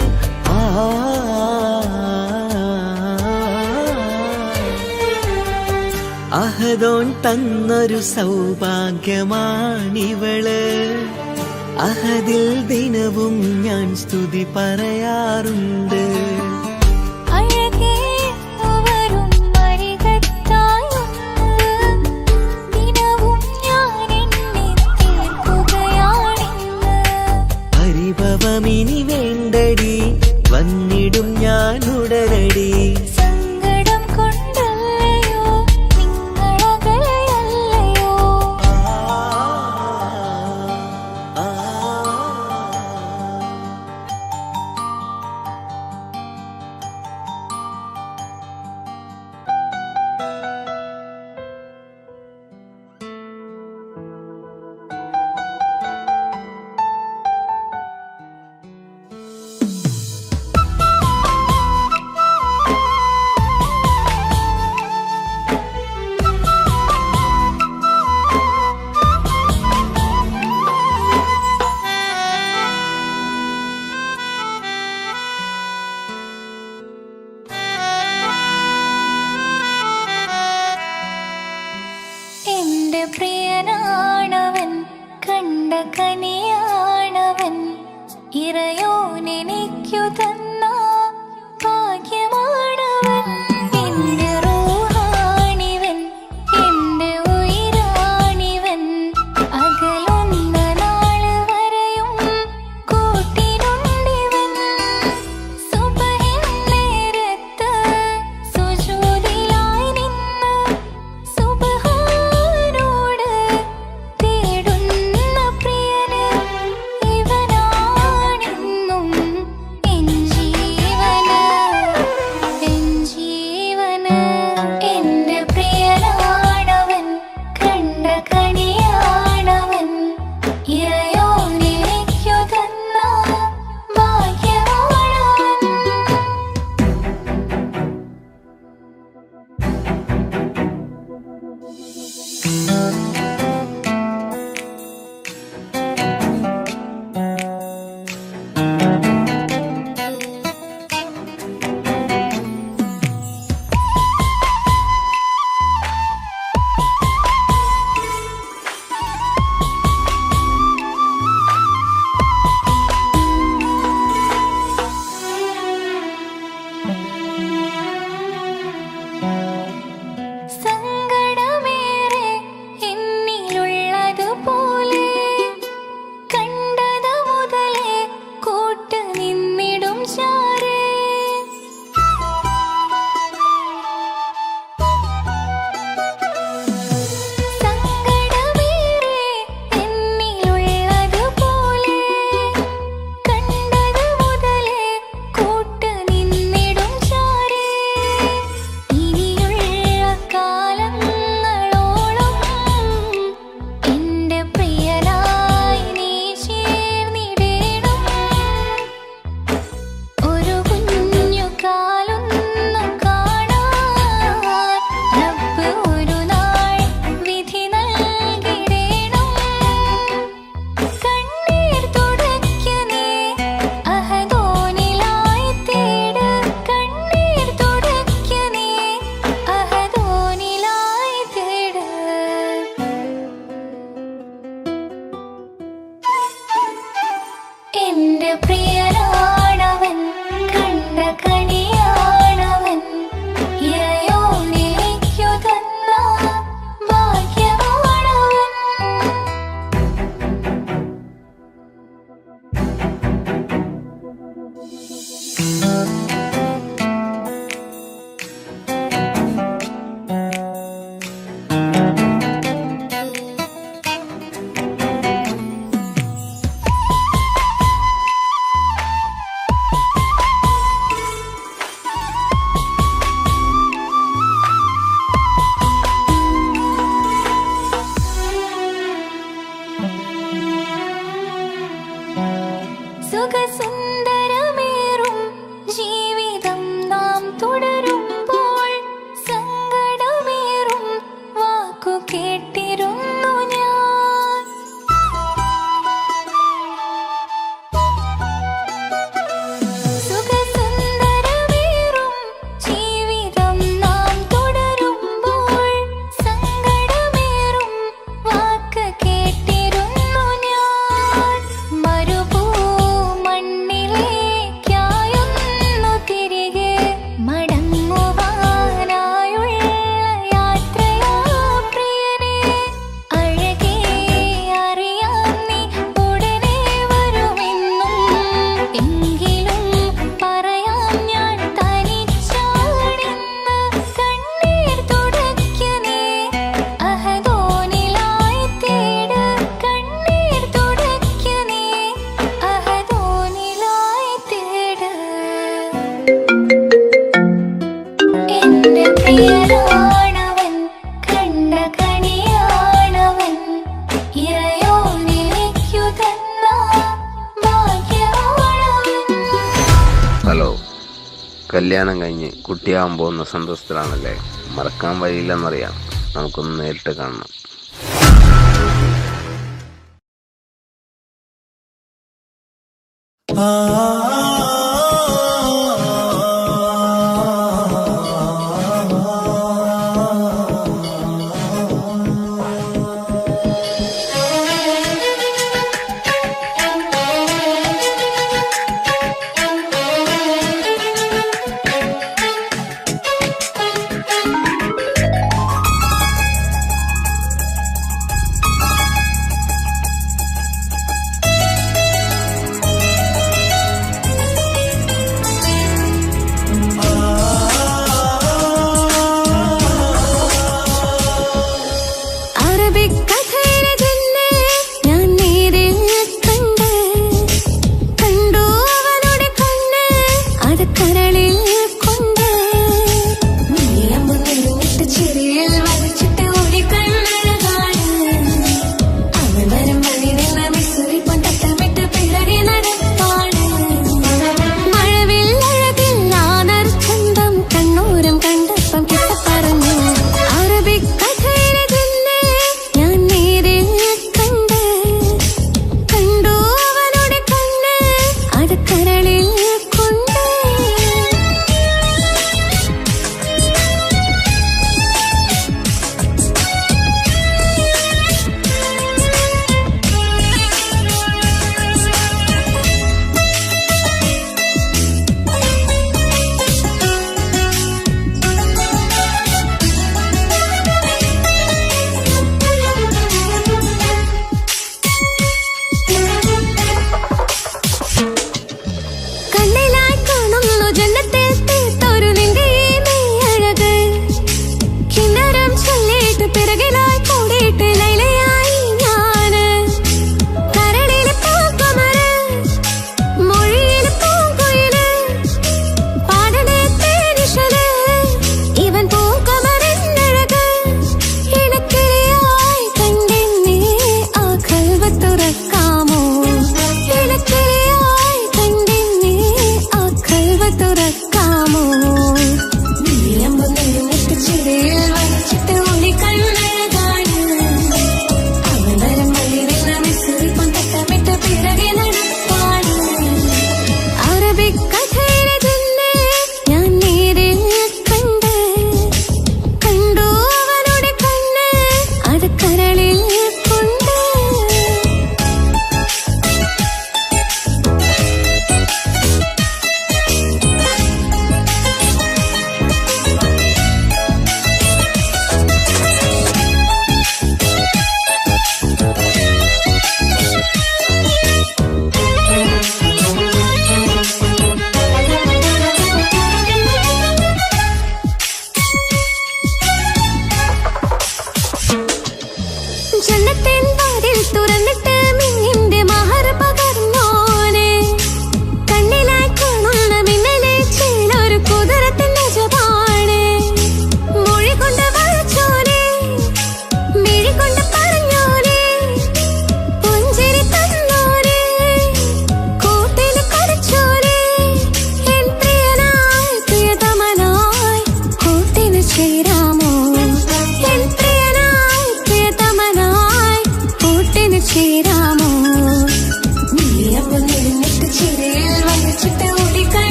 അഹദോൻ തന്നൊരു സൗഭാഗ്യമാണിവള്. അഹദിൽ ദിനവും ഞാൻ സ്തുതി പറയാറുണ്ട്. അഴകേ വരും മരികത്തായൊന്ന്, ദിനവും ഞാൻ എന്നെ തീർക്കുകയാണിന്ന്. പരിഭവമിനി വേണ്ടടി വന്നിടും ഞാൻ ഉടനടി. സങ്കടം കൊണ്ടല്ലയോ നിങ്ങളകലെയല്ലയോ. എന്റെ പ്രിയനാണവൻ, കണ്ട കനിയാണവൻ, ഇറയോനെനിക്കു തന്ന ഭാഗ്യമാണവൻ. എന്റെ റൂഹാണിവൻ, എന്റെ ഉയിരാണിവൻ, അകലുന്ന നാള് വരെയും കൂട്ടിനുണ്ടിവൻ. സുബഹിൻ നേരത്ത് സുജൂദിലായി നിന്ന് സുബ്ഹാനോട് തേടുന്ന പ്രിയന് ഇവനാണെന്നും എൻ ജീവന്, എൻ ജീവന്. എന്റെ പ്രിയനാണവൻ, കണ്ട കണിയാണവൻ, ഇറയോനെനിക്കു തന്ന ഭാഗ്യമാണവൻ. സങ്കടമേറെ എന്നിലുള്ളതുപോലെ കണ്ടത് മുതലേ കൂട്ട് നിന്നിടും ചാരേ. സങ്കടമേറെ എന്നിലുള്ളതുപോലെ കണ്ടത് മുതലേ കൂട്ട് നിന്നിടും ചാരേ. ഇനിയുള്ള കാലങ്ങളോളം എന്റെ പ്രിയനായി നീ ചേർന്നിടേണം. ഒരു കുഞ്ഞു കാലൊന്നു കാണാൻ റബ്ബ് ഒരു നാൾ വിധി നൽകിടേണം. കണ്ണീർ തുടയ്ക്കനേ അഹദോനിലായി തേട്, കണ്ണീർ തുടയ്ക്കനേ അഹദോനിലായി തേട്. എന്റെ പ്രിയനാണവൻ, കണ്ട കണിയാണവൻ, ഇറയോനെനിക്കു തന്ന ഭാഗ്യമാണവൻ. സുഖസുന്ദരമേറും ജീവിതം നാം തുടരുമ്പോൾ സങ്കടമേറും വാക്കു കേട്ടിരുന്നു ഞാൻ. സുഖസുന്ദരമേറും ജീവിതം നാം തുടരുമ്പോൾ സങ്കടമേറും വാക്ക് കേട്ടിരുന്നു ഞാൻ. മരുഭൂമണ്ണിലേക്കായൊന്നു തിരികെ മടങ്ങുവാനായുള്ള യാത്രയാ പ്രിയനേ. അഴകേ അറിയാം നീ ഉടനെ വരുമെന്നും. എങ്കിലും പറയാം ഞാൻ തനിച്ചാണെന്ന്. കണ്ണീർ തുടയ്ക്ക നീ അഹദോനിലായി തേട്. കണ്ണീർ തുടയ്ക്ക നീ അഹദോനിലായി തേട്. എന്റെ പ്രിയനാണവൻ, കണ്ട കണിയാണവൻ, ഇറയോനിലേക്കു തന്ന ഭാഗ്യമാണവൻ. ഹലോ, കല്യാണം കഴിഞ്ഞ് കുട്ടിയാവാൻ പോകുന്ന സന്തോഷത്തിലാണല്ലേ? മറക്കാൻ വഴിയില്ലെന്നറിയാം. നമുക്കൊന്ന് നേരിട്ട് കാണണം.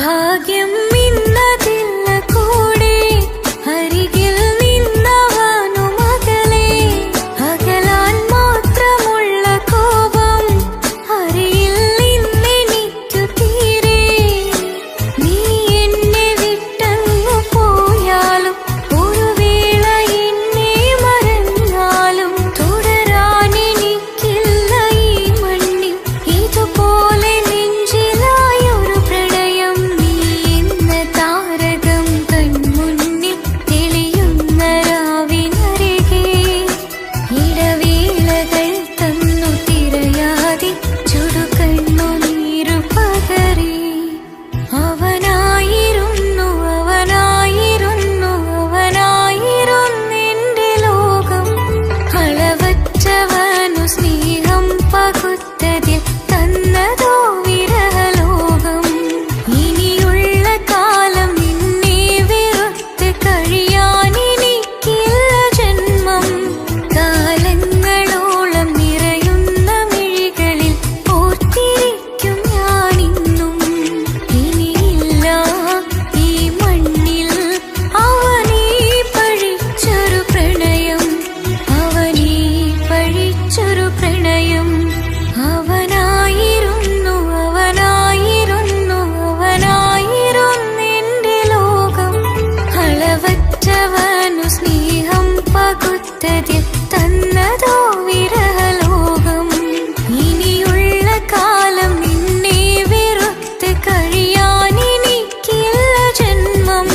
ഭാഗ്യം ഇന്നതില്ല കൂടെ അരികിൽ നിന്നവനു മകളെ അകലാൻ മാത്രമുള്ള കോപം അറിയിൽ നിന്നെനിക്കു തീരെ നീ എന്നെ വിട്ടങ്ങു പോയാലും ഒരു വേള എന്നെ മറന്നാലും തുടരാനെനിക്കില്ല ഈ മണ്ണിൽ ഇതുപോലെ നെഞ്ചിലായൊരു പ്രണയം നീ എന്ന താരകം കൺമുന്നിൽ തെളിയുന്ന രാവിനരികെ ഇടവേളകൾ തന്നു തിരയാതെ ചുടുകണ്ണു നീരു പകരി അവനായിരുന്നു അവനായിരുന്നെന്റെ ലോകം അളവറ്റവനു സ്നേഹം പകുത്തതിൽ തന്നതോ വിരഹലോകം ഇനിയുള്ള കാലം നിന്നെ വെറുത്ത് കഴിയാനെനിക്കില്ല ജന്മം കാലങ്ങളോളം നിറയുന്ന മിഴികളിൽ ഓർത്തിരിക്കും ഞാനിന്നും ഇനിയില്ല ഈ മണ്ണിൽ അവനീ പഴിച്ചൊരു പ്രണയം അവനീ പഴിച്ചൊരു പ്രണയം അവനായിരുന്നെന്റെ ലോകം അളവറ്റവനു സ്നേഹം പകുത്തതിൽ തന്നതോ വിരഹലോകം ഇനിയുള്ള കാലം നിന്നെ വെറുത്ത് കഴിയാനെനിക്കില്ല ജന്മം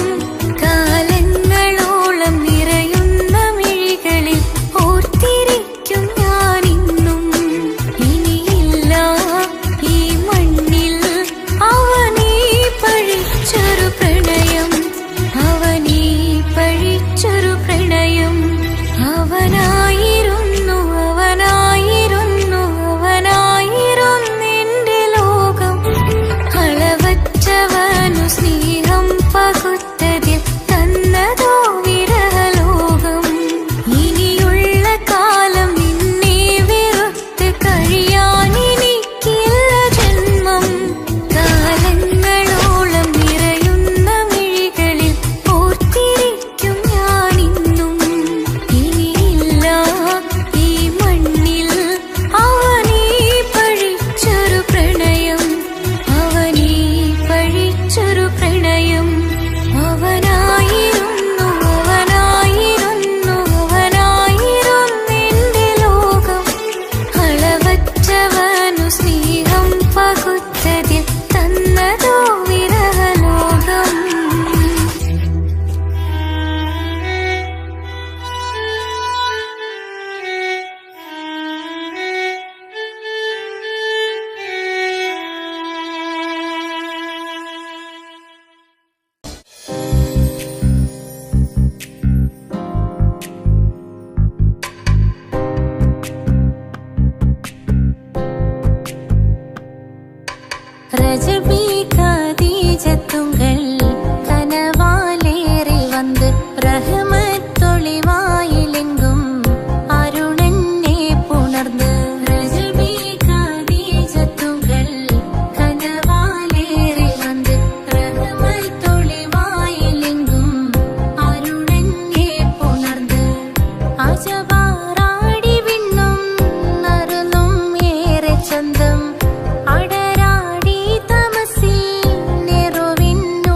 കാലങ്ങളോളം നിറയുന്ന മിഴികളിൽ ഓർത്തിരിക്കും ഞാനിന്നും ഇനിയില്ല ഈ മണ്ണിൽ അവനീ പഴിച്ചൊരു പ്രണയം അവനീ പഴിച്ചൊരു പ്രണയം അവനായിരുന്നെന്റെ ലോകം അളവറ്റവനു സ്നേഹം പകുത്തതിൽ തന്നതോ വിരഹലോകം ഇനിയുള്ള കാലം നിന്നെ വെറുത്ത് കഴിയാനെനിക്കില്ല ജന്മം കാലങ്ങളോളം നിറയുന്ന മിഴികളിൽ ഓർത്തിരിക്കും ഞാനിന്നും ഇനിയില്ല ഈ മണ്ണിൽ അവനീ പഴിച്ചൊരു പ്രണയം അവനീ പഴിച്ചൊരു പ്രണയം അവനായിരുന്നെന്റെ ലോകം അളവറ്റവനു സ്നേഹം പകുത്തതിൽ തന്നതോ വിരഹലോകം ரஜபி கதீஜத்துங்கள் கனவாலேறி வந்து ரஹமத்தொளிவாயிலெங்கும் அருணன்னே புணர்ந்து ரஜபி கதீஜத்துங்கள் கனவாலேறி வந்து ரஹமத்தொளிவாயிலெங்கும் அருணன்னே புணர்ந்து അജവാറാടി വിണ്ണും നറുന്നും ഏറെ ചന്തം അടരാടി തമസിൽ നെറുവിന്നു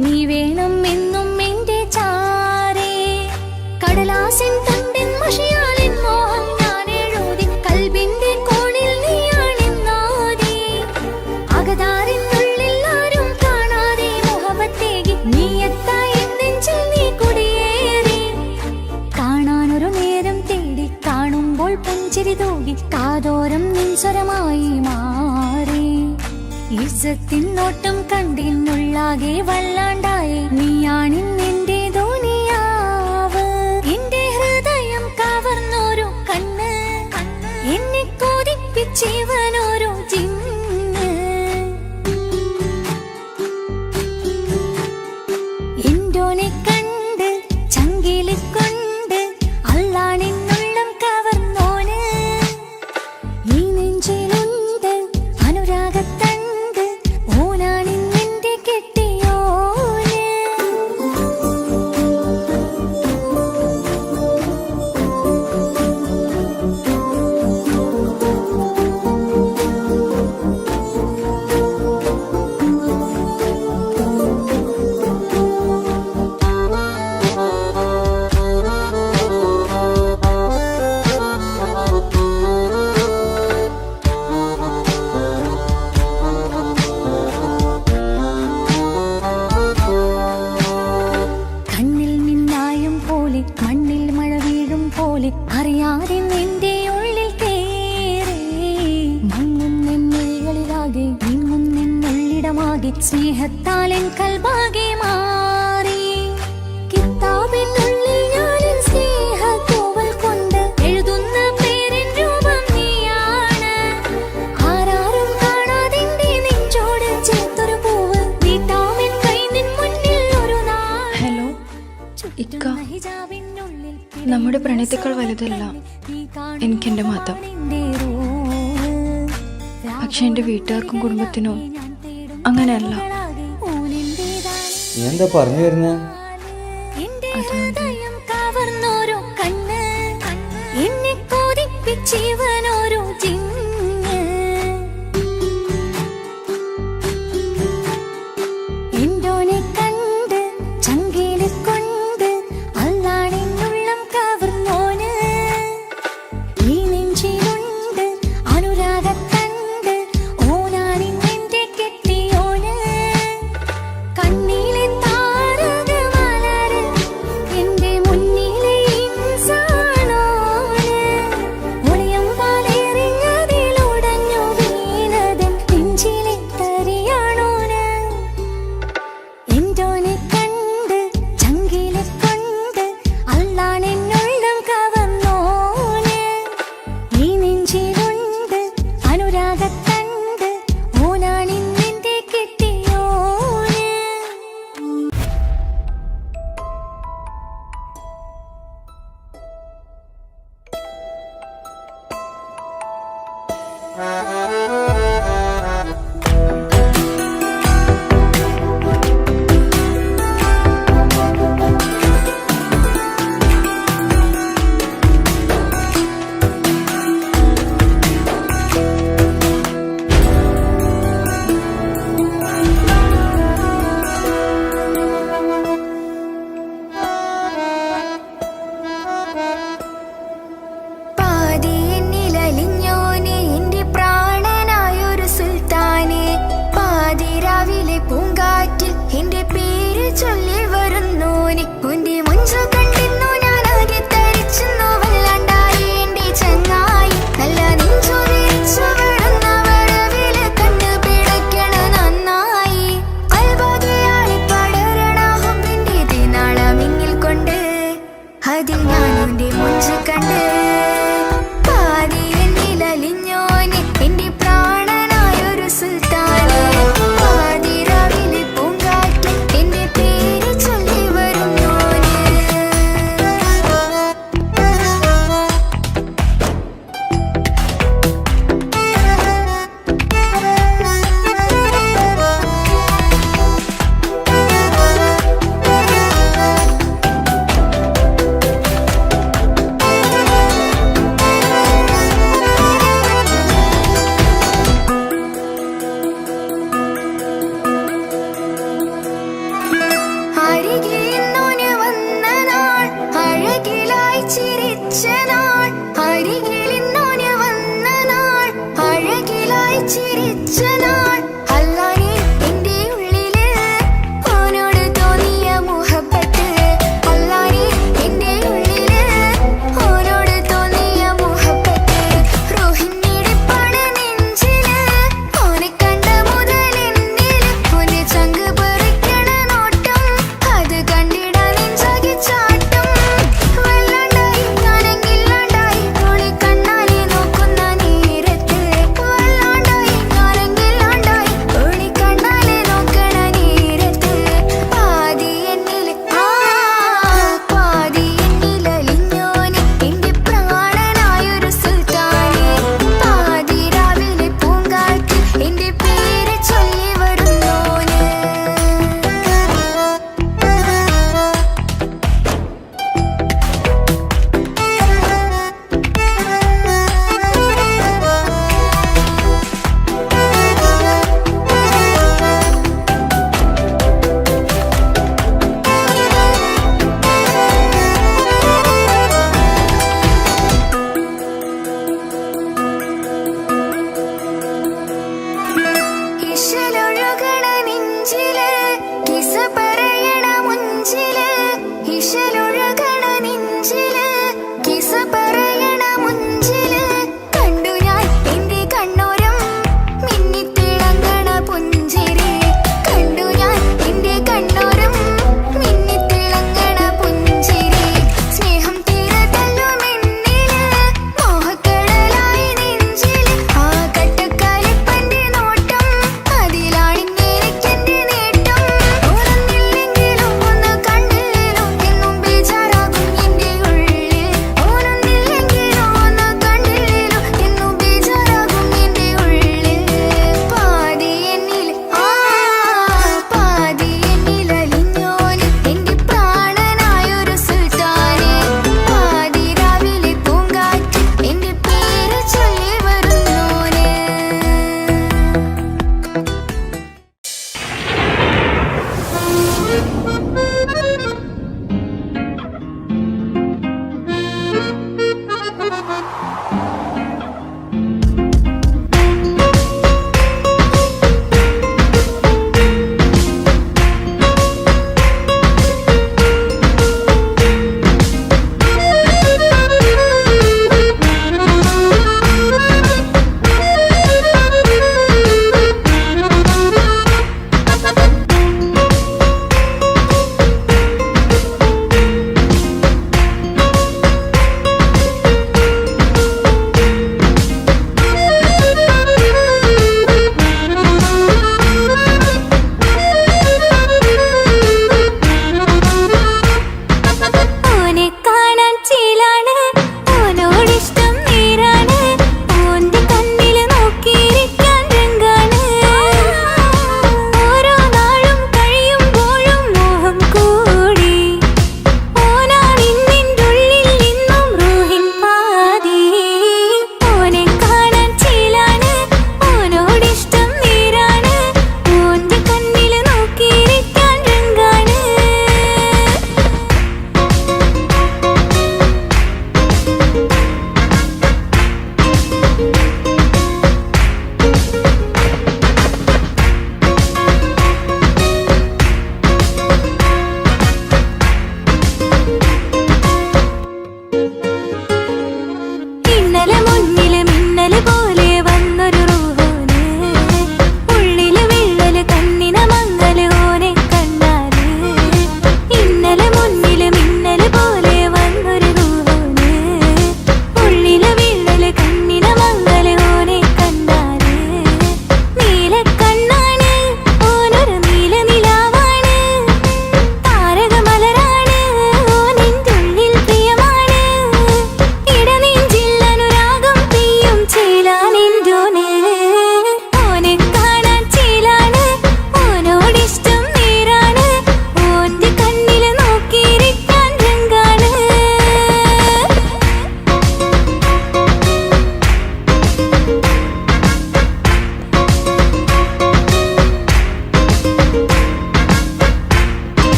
നീ വേണം എന്നും എന്റെ ചാരേ കടലാസിൻ തണ്ടിൻ മഷിയാലിൻ മോഹം ഞാൻ എഴുതി കൽബിന്റെ കോണിൽ നീയാണെന്നാരേ അകതാരിനുള്ളിൽ ആരും കാണാതെ മുഹബത്തേകി നീ എത്തായി നെഞ്ചിൽ നീ കുടിയേറി കാണാനൊരു നേരം തേടി കാണുമ്പോൾ പുഞ്ചിരി തൂകി കാതോരം നിൻസ്വരമായി മാറി ഇസ്സത്തിൻ നോട്ടം കണ്ടിന്നുള്ളാകെ വല്ലാണ്ടായി നീയാണിന്നെന്റെ ദുനിയാവ് എന്റെ ഹൃദയം കവർന്നോരു കണ്ണ് എന്നെ കൊതിപ്പിച്ചിവനോരു ജിന്ന് എന്തോനെ കണ്ട് ചങ്കില് കൊണ്ട് അള്ളാണിന്നുള്ളം കവർന്നോന് ഈ നെഞ്ചിലുണ്ട് അനുരാഗത്തണ്ട് ഓനാണിന്നെന്റെ കെട്ടിയോന് കണ്ണിൽ മിന്നായം പോലെ മണ്ണിൽ മഴ വീഴും പോലെ അറിയാതെ നിന്റെ ഉള്ളിൽ കേറി മങ്ങുന്നെന്നുള്ളിലാകെ നീങ്ങുന്നെന്നുള്ളിടമാകെ സ്നേഹത്താലെൻ കൽബാകെ മാറി കിതാബിനുള്ളിൽ ഞാനെൻ സ്നേഹത്തൂവൽ കൊണ്ട് എഴുതുന്ന പേരിൻ രൂപം നീയാണ് ആരാരും കാണാതെന്റെ നെഞ്ചോട് ചേർത്തൊരു പൂവ് വീട്ടാമെൻ കൈ നിൻ മുന്നിൽ ഒരു നാൾ ഹലോ ഇക്ക, നമ്മുടെ പ്രണയത്തേക്കാൾ വലുതല്ല എനിക്കെന്റെ മതം. പക്ഷെ എന്റെ വീട്ടുകാർക്കും കുടുംബത്തിനും അങ്ങനെയല്ല. നീ എന്താ പറഞ്ഞു വരുന്നേ? കവർന്നോരോ കണ്ണ് എന്നെ കൊതിപ്പിച്ചിവനോ